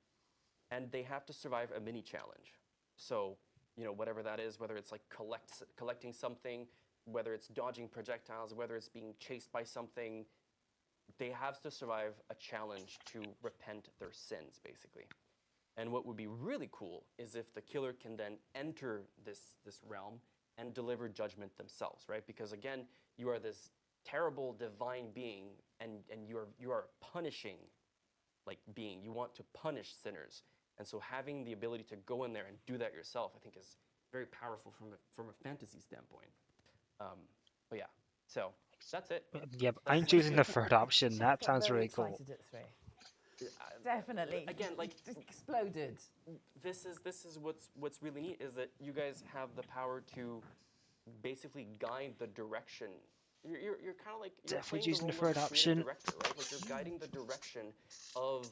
and they have to survive a mini challenge. So whatever that is, whether it's like collecting something, whether it's dodging projectiles, whether it's being chased by something, they have to survive a challenge to repent their sins, basically. And what would be really cool is if the killer can then enter this realm and deliver judgment themselves, right? Because again, you are this terrible divine being, and you are punishing like being. You want to punish sinners, and so having the ability to go in there and do that yourself, I think, is very powerful from a fantasy standpoint. But yeah, so that's it. Yep, I'm choosing the third option. That Got sounds very really cool. excited at 3. Definitely. Again, like just exploded. this is what's really neat is that you guys have the power to basically guide the direction. You're kind of like you're Definitely playing choosing the the role of third a creative option. director, right? Like you're guiding the direction of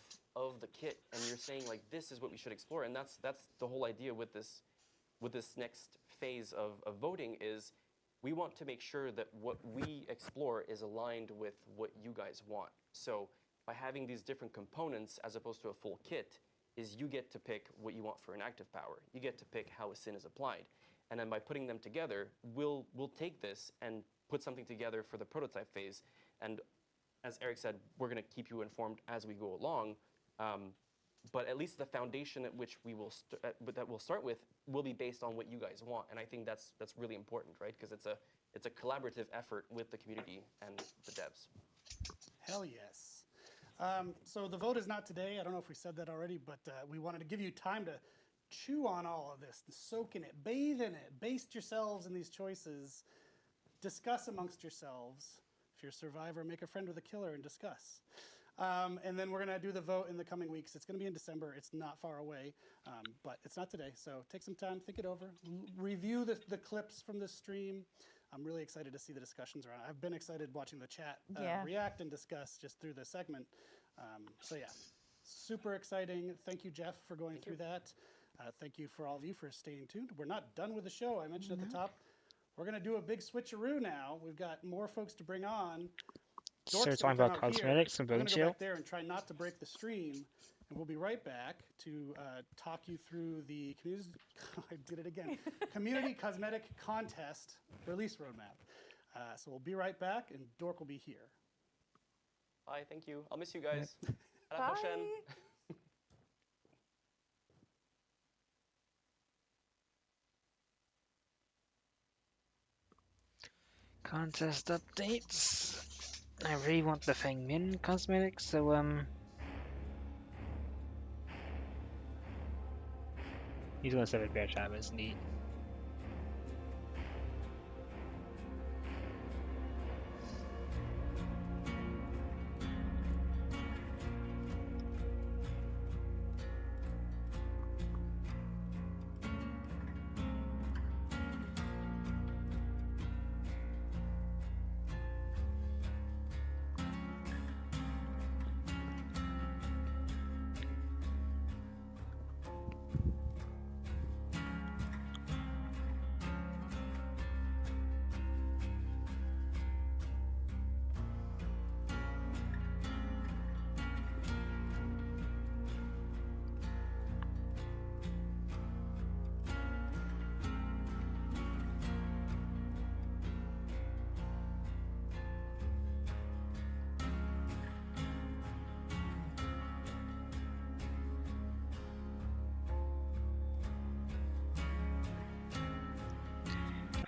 the kit, and you're saying like this is what we should explore, and that's the whole idea with this next phase of voting is we want to make sure that what we explore is aligned with what you guys want. So by having these different components as opposed to a full kit is you get to pick what you want for an active power. You get to pick how a sin is applied. And then by putting them together, we'll take this and put something together for the prototype phase. And as Eric said, we're going to keep you informed as we go along. But at least the foundation at which we'll start with will be based on what you guys want. And I think that's really important, right? Because it's a collaborative effort with the community and the devs. Hell yes. So the vote is not today. I don't know if we said that already, but we wanted to give you time to chew on all of this, to soak in it, bathe in it, baste yourselves in these choices, discuss amongst yourselves. If you're a survivor, make a friend with a killer and discuss. And then we're going to do the vote in the coming weeks. It's going to be in December. It's not far away, but it's not today. So take some time, think it over, review the clips from this stream. I'm really excited to see the discussions around it. I've been excited watching the chat react and discuss just through the segment. So yeah, super exciting. Thank you, Jeff, for going through that. Thank you for all of you for staying tuned. We're not done with the show. I mentioned at the top, we're going to do a big switcheroo now. We've got more folks to bring on. Start Dork's talking gonna about come out here. cosmetics and We're bone going to go chill. back there and try not to break the stream and we'll be right back to talk you through the community, I did it again, Community Cosmetic Contest release roadmap. So we'll be right back, and Dork will be here. Bye, thank you. I'll miss you guys. À la Bye. prochaine. Contest updates. I really want the Feng Min cosmetics, so he's gonna set a bear trap. It's neat.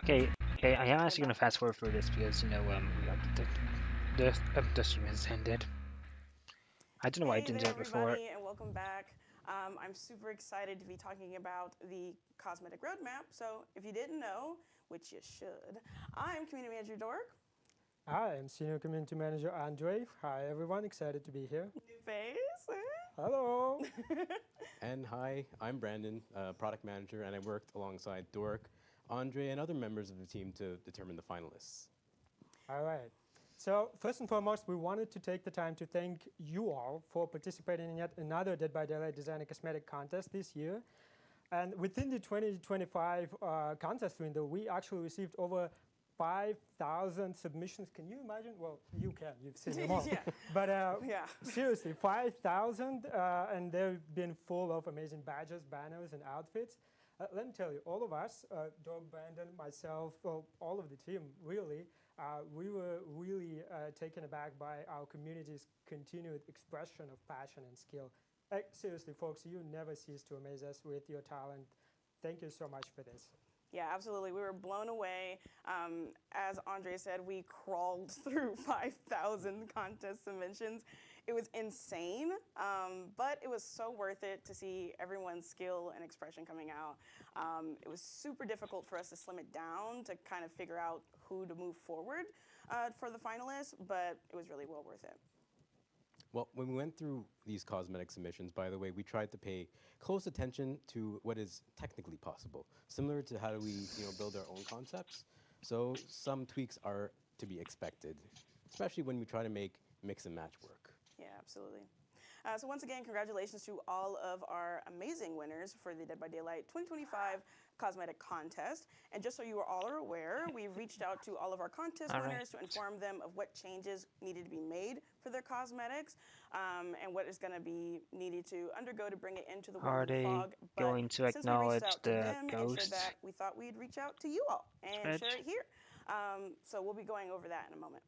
Okay, I am actually gonna fast forward for this because we got the stream has ended. I don't know why I Hey didn't do there, it before. everybody, and welcome back. I'm super excited to be talking about the cosmetic roadmap. So, if you didn't know, which you should, I'm Community Manager Dork. Hi, I'm Senior Community Manager Andre. Hi, everyone. Excited to be here. New face. Hello. And hi, I'm Brandon, product manager, and I worked alongside Dork, Andre, and other members of the team to determine the finalists. All right. So first and foremost, we wanted to take the time to thank you all for participating in yet another Dead by Daylight Design and Cosmetic contest this year. And within the 2025 contest window, we actually received over 5,000 submissions. Can you imagine? Well, you can. You've seen them all. Yeah. But Yeah. seriously, 5,000, and they've been full of amazing badges, banners, and outfits. Let me tell you, all of us, Doug, Brandon, myself, well, all of the team, really, we were really taken aback by our community's continued expression of passion and skill. Seriously, folks, you never cease to amaze us with your talent. Thank you so much for this. Yeah, absolutely. We were blown away. As Andre said, we crawled through 5,000 contest submissions. It was insane, but it was so worth it to see everyone's skill and expression coming out. It was super difficult for us to slim it down to kind of figure out who to move forward for the finalists, but it was really well worth it. Well, when we went through these cosmetic submissions, by the way, we tried to pay close attention to what is technically possible, similar to how do we build our own concepts. So some tweaks are to be expected, especially when we try to make mix and match work. Yeah, absolutely. So once again, congratulations to all of our amazing winners for the Dead by Daylight 2025 cosmetic contest. And just so you all are aware, we've reached out to all of our contest winners to inform them of what changes needed to be made for their cosmetics and what is going to be needed to undergo to bring it into the world of the fog. Are they going to acknowledge the ghost? That, we thought we'd reach out to you all and share it here. So we'll be going over that in a moment.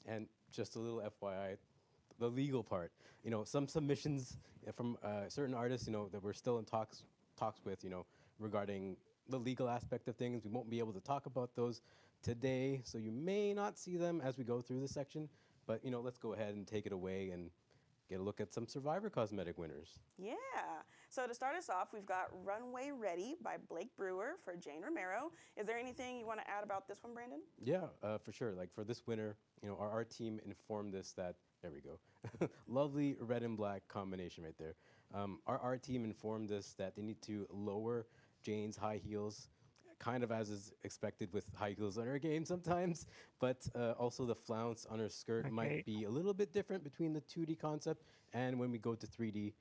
And just a little FYI, the legal part. Some submissions from certain artists, that we're still in talks with, regarding the legal aspect of things. We won't be able to talk about those today, so you may not see them as we go through this section. But let's go ahead and take it away and get a look at some Survivor cosmetic winners. Yeah. So to start us off, we've got Runway Ready by Blake Brewer for Jane Romero. Is there anything you want to add about this one, Brandon? Yeah, for sure. Like for this winner, our art team informed us that, there we go, lovely red and black combination right there. Our art team informed us that they need to lower Jane's high heels, kind of as is expected with high heels on her game sometimes, but also the flounce on her skirt might be a little bit different between the 2D concept and when we go to 3D,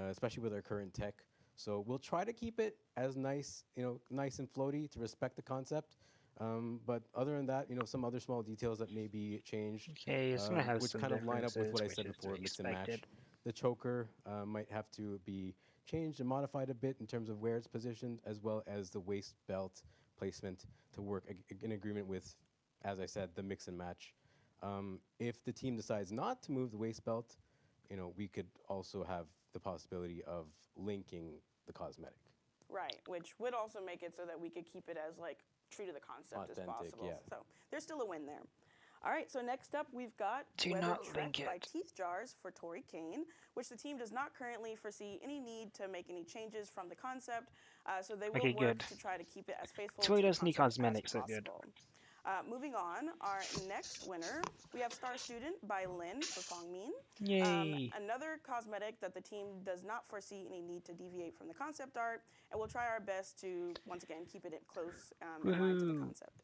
especially with our current tech. So we'll try to keep it as nice, nice and floaty to respect the concept. But other than that, some other small details that may be changed, Okay, it's gonna have which some kind of line up with what I differences, said which is before, mix and match. expected. The choker might have to be changed and modified a bit in terms of where it's positioned, as well as the waist belt placement to work in agreement with, as I said, the mix and match. If the team decides not to move the waist belt, we could also have the possibility of linking the cosmetic. Right, which would also make it so that we could keep it as like true to the concept as Authentic, possible. yeah. So there's still a win there. All right, so next up we've got Do Weather not Trek link by it. Teeth Jars for Tori Kane, which the team does not currently foresee any need to make any changes from the concept, so they will Okay, work good. to try to keep it as faithful Tori to the doesn't need concept as cosmetics, so good. possible. Moving on, our next winner, we have Star Student by Lin for Fongmin. Yay. Another cosmetic that the team does not foresee any need to deviate from the concept art, and we'll try our best to, once again, keep it close in line to the Woohoo. concept.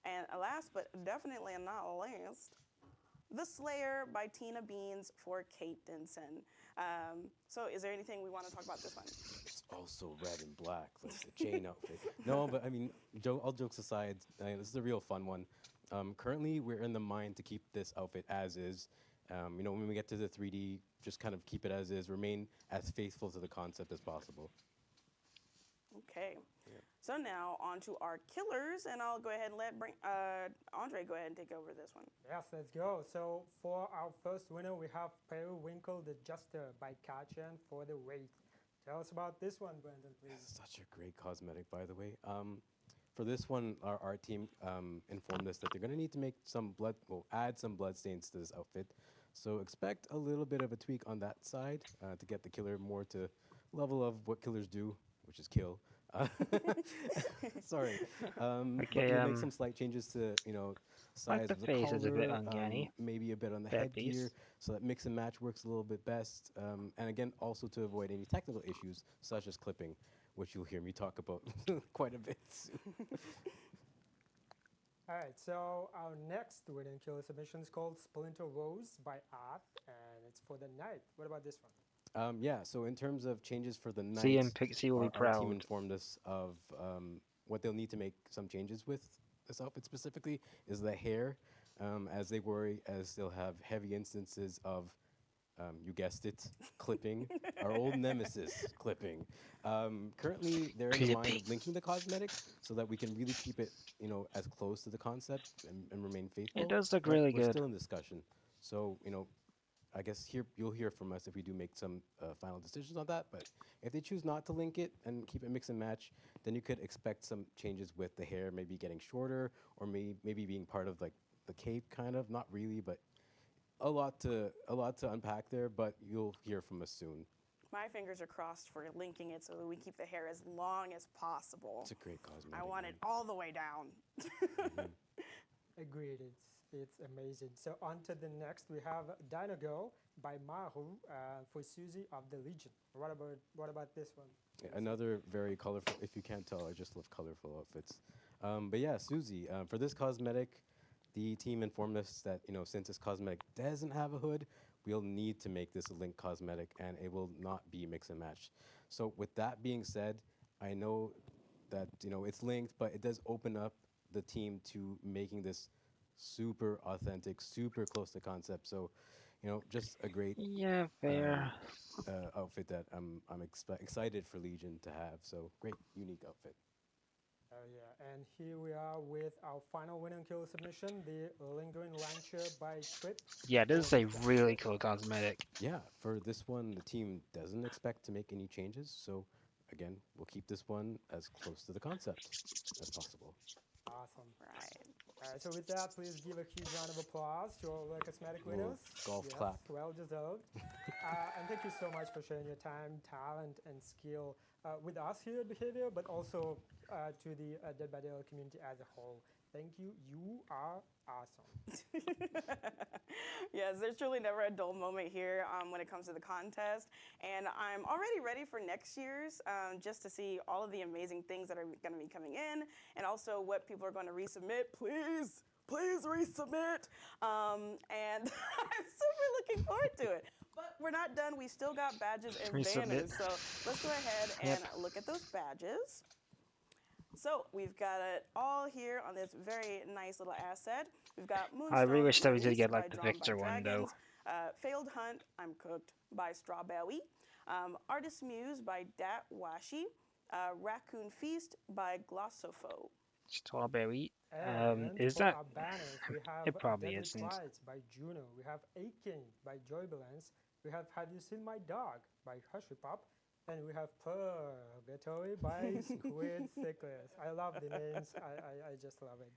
And last but definitely not least, The Slayer by Tina Beans for Kate Denson. So is there anything we want to talk about this one? It's also red and black, like the chain outfit. No, but I mean, all jokes aside, this is a real fun one. Currently, we're in the mind to keep this outfit as is. When we get to the 3D, just kind of keep it as is, remain as faithful to the concept as possible. Okay. So now on to our killers, and I'll go ahead and let Andre go ahead and take over this one. Yes, let's go. So for our first winner, we have Periwinkle the Juster by Kachan for the weight. Tell us about this one, Brandon, please. Such a great cosmetic, by the way. For this one, our art team informed us that they're going to need to make add some blood stains to this outfit. So expect a little bit of a tweak on that side to get the killer more to level of what killers do, which is kill. Sorry. Okay, but we'll make some slight changes to, size the of the face collar, is a bit uncanny. maybe a bit on the That headgear, piece. so that mix and match works a little bit best. And again, also to avoid any technical issues, such as clipping, which you'll hear me talk about quite a bit soon. All right, so our next winning killer submission is called Splinter Rose by Art, and it's for the night. What about this one? So in terms of changes for the night, See and Pixie will be our team proud. informed us of what they'll need to make some changes with this outfit specifically is the hair, as they worry as they'll have heavy instances of, you guessed it, clipping, our old nemesis, clipping. Currently, they're in the mind of linking the cosmetic so that we can really keep it, as close to the concept and remain faithful. It does look but really we're good. still in discussion. So, I guess you'll hear from us if we do make some final decisions on that. But if they choose not to link it and keep it mix and match, then you could expect some changes with the hair, maybe getting shorter, or maybe being part of like the cape, kind of. Not really, but a lot to unpack there. But you'll hear from us soon. My fingers are crossed for linking it so that we keep the hair as long as possible. It's a great cosmetic. I want it all the way down. Agreed, it's amazing. So on to the next, we have Dino Girl by Maru for Susie of the Legion. What about this one? Yeah, another very colorful. If you can't tell, I just love colorful outfits. But yeah, Susie. For this cosmetic, the team informed us that since this cosmetic doesn't have a hood, we'll need to make this a link cosmetic, and it will not be mix and match. So with that being said, I know that it's linked, but it does open up the team to making this super authentic, super close to concept. So, just a great Yeah, fair. outfit that I'm excited for Legion to have. So great, unique outfit. Oh yeah, and here we are with our final winning kill submission, the Lingering Rancher by Trip. Yeah, this is a really cool cosmetic. Yeah, for this one, the team doesn't expect to make any changes. So again, we'll keep this one as close to the concept as possible. Awesome. Right. All right, so with that, please give a huge round of applause to all the cosmetic winners. Golf Yes, clap. well deserved. And thank you so much for sharing your time, talent, and skill with us here at Behavior, but also to the Dead by Daylight community as a whole. Thank you. You are awesome. Yes, there's truly never a dull moment here when it comes to the contest. And I'm already ready for next year's just to see all of the amazing things that are going to be coming in and also what people are going to resubmit. Please resubmit. And I'm super looking forward to it. But we're not done. We still got badges and Resubmit. banners. So let's go ahead and look at those badges. So we've got it all here on this very nice little asset. We've got Moonstone. I really wish that we did Released get by like the Drawn by Victor one though. Dragons. Failed Hunt, I'm Cooked by Strawberry. Artist Muse by Dat Washi. Raccoon Feast by Glossopho. Strawberry. And Is for that? our banners, we have It probably Deadly isn't. Twice by Juno. We have Aching by Joybalance. We have Have You Seen My Dog by Hushy Pop. And we have Purgatory by Squid Thickness. I love the names. I just love it.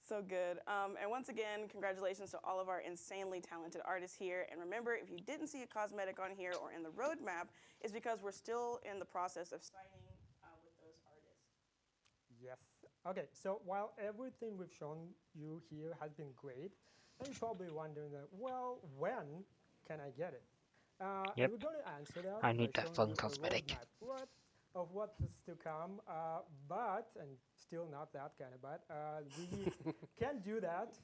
So good. And once again, congratulations to all of our insanely talented artists here. And remember, if you didn't see a cosmetic on here or in the roadmap, it's because we're still in the process of signing with those artists. Yes. Okay, so while everything we've shown you here has been great, then you're probably wondering, well, when can I get it? Yep. And we're going to answer that I by need that showing fun you cosmetic. a roadmap of what is to come, and still not that kind of, but we can't do that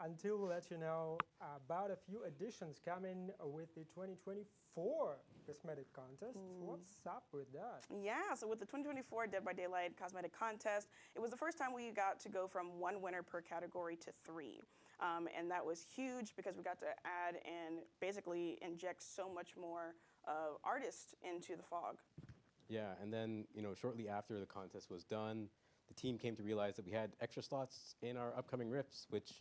until we let you know about a few additions coming with the 2024 cosmetic contest. What's up with that? Yeah, so with the 2024 Dead by Daylight Cosmetic Contest, it was the first time we got to go from 1 winner per category to 3. And that was huge because we got to add and basically inject so much more artists into the fog. Yeah, and then, shortly after the contest was done, the team came to realize that we had extra slots in our upcoming riffs, which,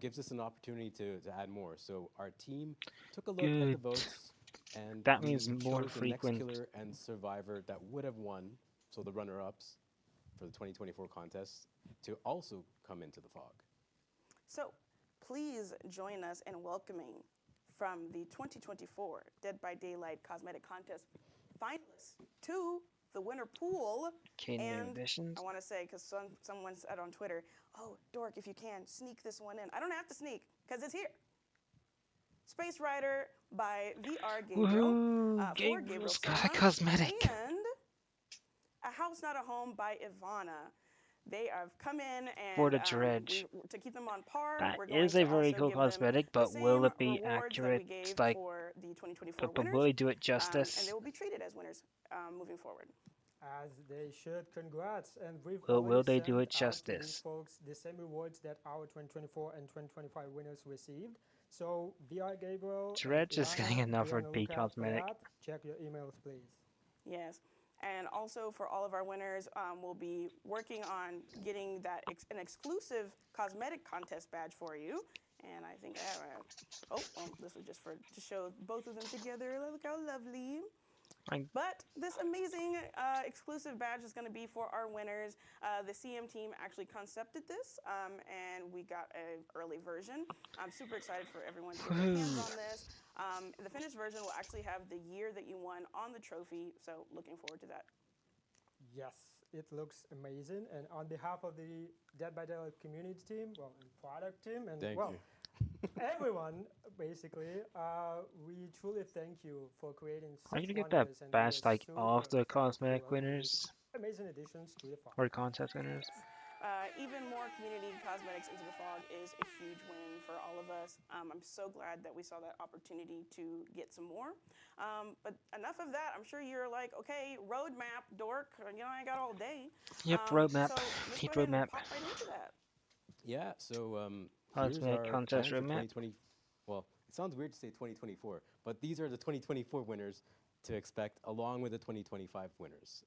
gives us an opportunity to add more. So our team took a look at the Good. votes, and That we means more chose the frequent. next killer and survivor that would have won, so the runner-ups for the 2024 contest, to also come into the fog. So please join us in welcoming from the 2024 Dead by Daylight Cosmetic Contest finalists to the winner pool. Okay, new And additions. I want to say, because someone said on Twitter, oh, Dork, if you can, sneak this one in. I don't have to sneak, because it's here. Space Rider by VR Gabriel. Woohoo! For Gabriel Gabriel's got a Silva, cosmetic. And A House Not a Home by Ivana. They have come in and For the dredge. to keep them on par, That we're going is to a very also cool give them cosmetic, the but will same it be rewards that accurate? we gave Like, for the 2024 but winners. will it do it And justice? they will be treated as winners moving forward. As they should. Congrats. And we've Will already they do sent it out to these justice? folks the same rewards that our 2024 and 2025 winners received. So VR Gabriel, Dredge is getting Ivana, enough be for on the B lookout for cosmetic. that. Check your emails, please. Yes. And also for all of our winners, we'll be working on getting that an exclusive cosmetic contest badge for you. And I think I have this was just to show both of them together. Look how lovely. But this amazing exclusive badge is going to be for our winners. The CM team actually concepted this, and we got an early version. I'm super excited for everyone to get their hands on this. The finished version will actually have the year that you won on the trophy, so looking forward to that. Yes, it looks amazing. And on behalf of the Dead by Daylight community team, and product team, and Thank you. everyone, basically, we truly thank you for creating Are you such gonna get that wonders, and we badge are like all of super the thankful cosmetic for these winners amazing additions to the file. or contest winners? Even more community cosmetics into the fog is a huge win for all of us. I'm so glad that we saw that opportunity to get some more. But enough of that. I'm sure you're like, okay, roadmap, Dork. I ain't got all day. Yep, roadmap. So let's Need go ahead and roadmap. pop right into that. Yeah, so here's Cosmetic our contest plan for roadmap. 2020. Well, it sounds weird to say 2024, but these are the 2024 winners to expect, along with the 2025 winners.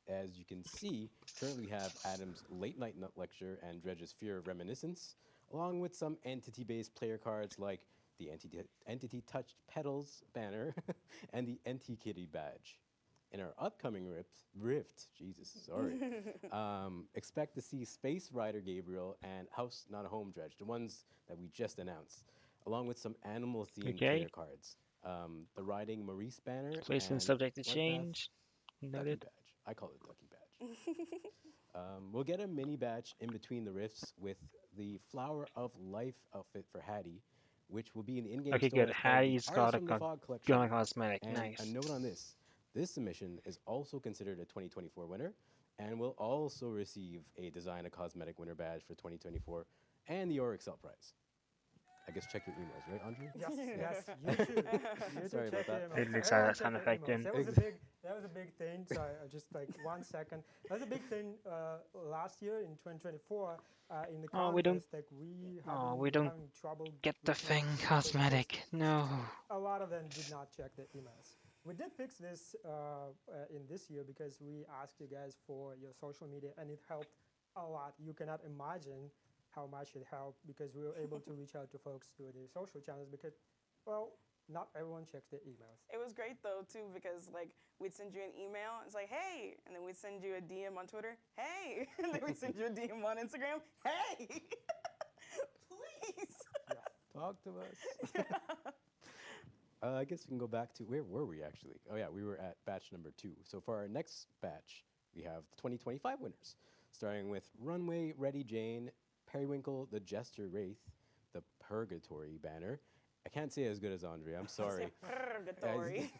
As you can see, currently we have Adam's Late Night Nut Lecture and Dredge's Fear of Reminiscence, along with some entity-based player cards like the Entity Touched Petals banner and the Anti-Kitty badge. In our upcoming Rift, expect to see Space Rider Gabriel and House Not a Home Dredge, the ones that we just announced, along with some animal-themed Okay. player cards. The Riding Maurice banner Placement and subject to White Bath change. Ducky Noted. badge. I call it Ducky badge. We'll get a mini badge in between the rifts with the Flower of Life outfit for Hattie, which will be in the in-game Okay, store good. as part of the Hattie's Artists got a from the Fog collection. got a cosmetic. And Nice. a note on this. This submission is also considered a 2024 winner and will also receive a Design a Cosmetic winner badge for 2024 and the Or Excel prize. I guess check your emails, right, Andre? Yes, yes, you should. You Sorry should check about your that. It emails. looks Everyone that check sound their effect emails. in. That was a big thing. Sorry, just like 1 second. That was a big thing last year in 2024 in the Oh, we don't. contest. Like we Oh, having we don't having trouble get the reaching out thing to people because cosmetic. No. a lot of them did not check their emails. We did fix this in this year because we asked you guys for your social media, and it helped a lot. You cannot imagine how much it helped because we were able to reach out to folks through the social channels because, well, not everyone checks their emails. It was great though too because like we'd send you an email, it's like hey, and then we'd send you a DM on Twitter, hey, and then we'd send you a DM on Instagram, hey, please. Talk to us. I guess we can go back to where were we actually? Oh yeah, we were at batch number 2. So for our next batch, we have the 2025 winners, starting with Runway Ready Jane, Periwinkle the Jester Wraith, the Purgatory banner. I can't say it as good as Andre. I'm sorry. Purgatory.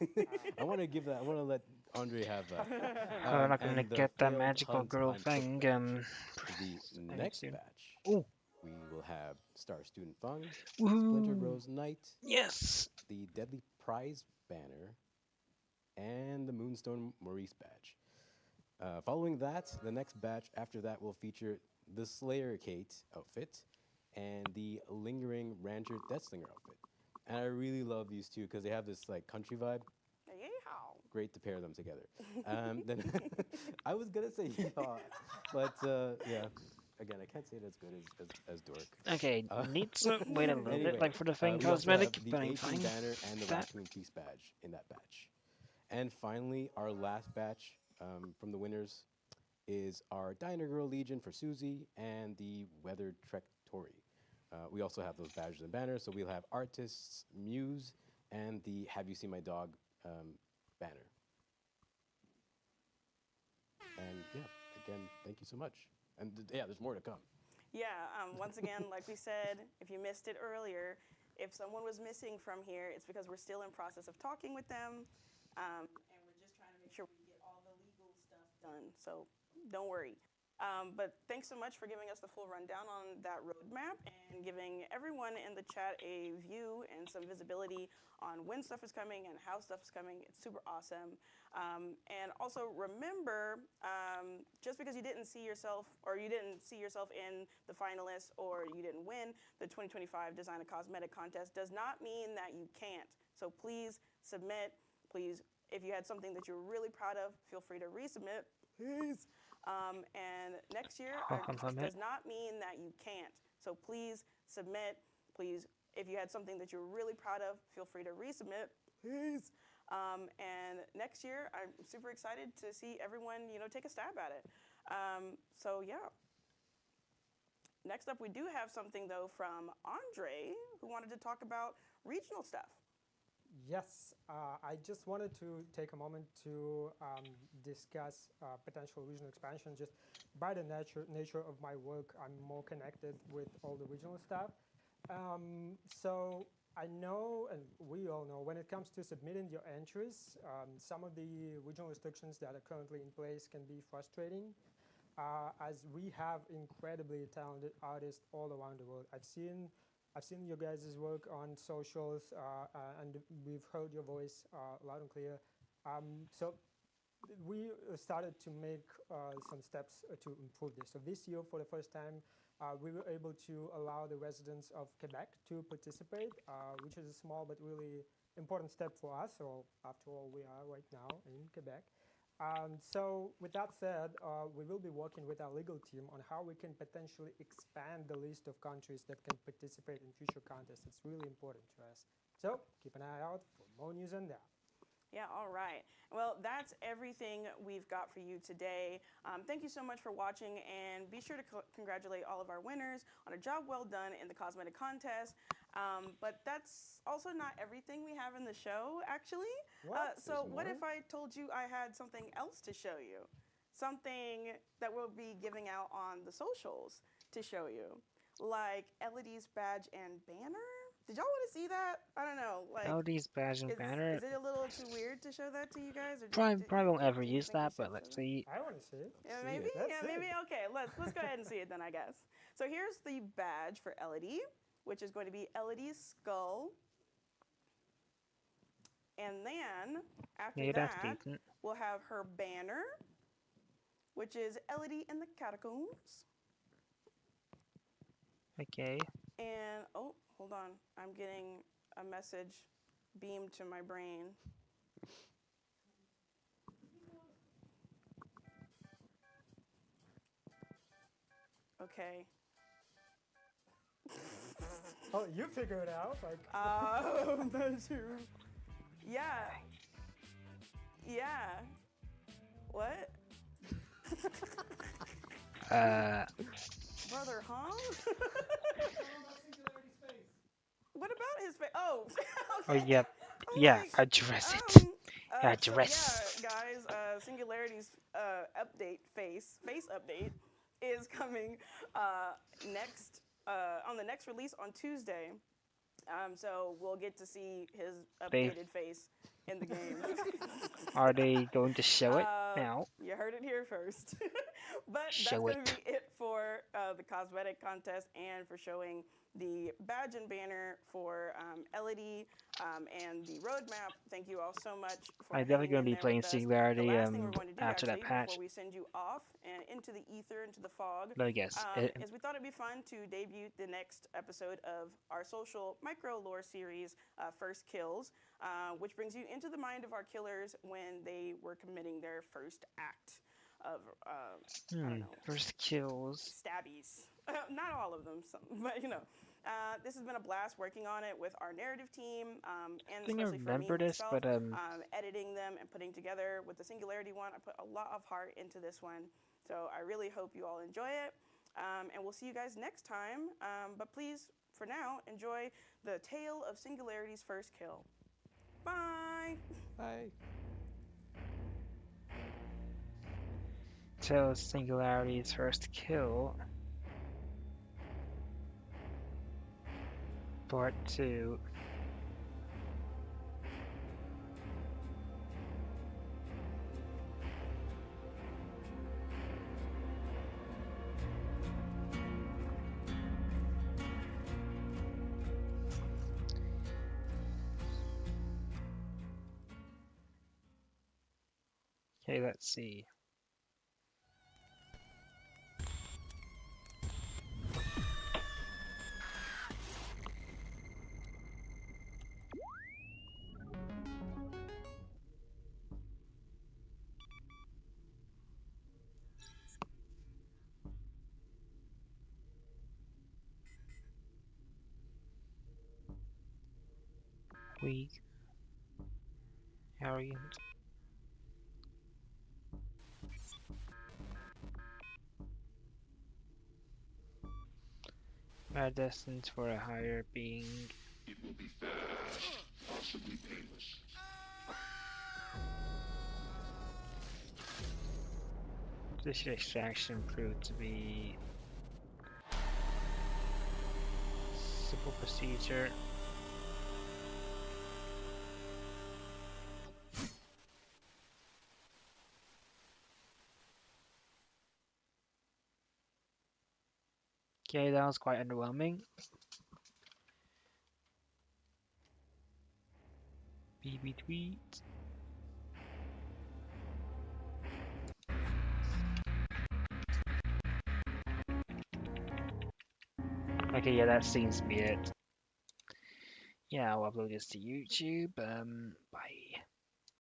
I want to give that. I want to let Andre have that. I'm not gonna and the get that failed magical hunt girl on foot thing. batch. The next soon. batch, Ooh. we will have Star Student Fung, Splintered Woohoo! Rose Knight, Yes. the Deadly Prize banner, and the Moonstone Maurice badge. Following that, the next batch after that will feature the Slayer Kate outfit and the Lingering Rancher Deathslinger outfit. And I really love these two because they have this like country vibe. Yeehaw. Great to pair them together. Then I was gonna say yeehaw, but yeah. Again, I can't say it as good as Dork. Okay, need to wait a little Anyway, bit, like for the thing we also cosmetic, have the but I'm 18 fine. banner and the That. Raccoon Feast badge in that batch. And finally, our last batch from the winners is our Diner Girl Legion for Susie and the Weathered Trek Tori. We also have those badges and banners, so we'll have Artists Muse and the Have You Seen My Dog banner. And yeah, again, thank you so much. And yeah, there's more to come. Yeah, once again, like we said, if you missed it earlier, if someone was missing from here, it's because we're still in process of talking with them, and we're just trying to make sure we get all the legal stuff done. So don't worry. But thanks so much for giving us the full rundown on that roadmap and giving everyone in the chat a view and some visibility on when stuff is coming and how stuff is coming. It's super awesome. And also remember, just because you didn't see yourself or you didn't see yourself in the finalists or you didn't win the 2025 Design a Cosmetic contest does not mean that you can't. So please submit. Please, if you had something that you're really proud of, feel free to resubmit. Please. And next year does not mean that you can't. So please submit. Please, if you had something that you're really proud of, feel free to resubmit. Please. And next year, I'm super excited to see everyone, take a stab at it. So yeah. Next up, we do have something though from Andre, who wanted to talk about regional stuff. Yes, I just wanted to take a moment to discuss potential regional expansion. Just by the nature of my work, I'm more connected with all the regional stuff. So I know, and we all know, when it comes to submitting your entries, some of the regional restrictions that are currently in place can be frustrating, as we have incredibly talented artists all around the world. I've seen your guys' work on socials, and we've heard your voice loud and clear. So we started to make some steps to improve this. So this year, for the first time, we were able to allow the residents of Quebec to participate, which is a small but really important step for us. So after all, we are right now in Quebec. So with that said, we will be working with our legal team on how we can potentially expand the list of countries that can participate in future contests. It's really important to us. So keep an eye out for more news on that. Yeah, all right. Well, that's everything we've got for you today. Thank you so much for watching, and be sure to congratulate all of our winners on a job well done in the cosmetic contest. But that's also not everything we have in the show, actually. So what if I told you I had something else to show you? Something that we'll be giving out on the socials to show you, like Elodie's badge and banner. Did y'all want to see that? I don't know. Like, Elodie's badge and banner. is it a little too weird to show that to you guys? Or Probably won't ever do you use think we that, but should let's show that? see. I want to see it. Yeah, see maybe. it. Yeah, maybe. Okay, let's go ahead and see it then, I guess. So here's the badge for Elodie. which is going to be Elodie's skull. And then after Yeah, that's that, decent. we'll have her banner, which is Elodie in the Catacombs. Okay. And, oh, hold on. I'm getting a message beamed to my brain. Okay. Oh, you figure it out. Like, That's true. Yeah. Yeah. What? Brother, huh? What about his face? Oh. Oh, Okay. yep. I'm Yeah, like, address it. Address. So yeah, guys, Singularity's update face update is coming next on the next release on Tuesday. So we'll get to see his They- updated face in the game. Are they going to show it now? You heard it here first. But Show that's going to it. be it for the cosmetic contest and for showing the badge and banner for Elodie and the roadmap. Thank you all so much for I'm definitely hanging going in to be there playing with us. The Singularity last thing we're going to do after that actually patch. before we send you off and into the ether, into the fog, Let me guess. is we thought it'd be fun to debut the next episode of our social micro lore series, First Kills, which brings you into the mind of our killers when they were committing their first act of, I don't know, First kills. stabbies. Not all of them, but you know. This has been a blast working on it with our narrative team, and I think I especially for me remember this, myself, but editing them and putting together with the Singularity one. I put a lot of heart into this one, so I really hope you all enjoy it. And we'll see you guys next time. But please, for now, enjoy the tale of Singularity's first kill. Bye. Bye. Till Singularity's first kill. Part 2. Okay, let's see. Weak. Arrogant. Are destined for a higher being. It will be fast, possibly painless. This extraction proved to be simple procedure. Okay, that was quite underwhelming. BB tweet. Okay, yeah, that seems to be it. Yeah, I'll upload this to YouTube. Bye.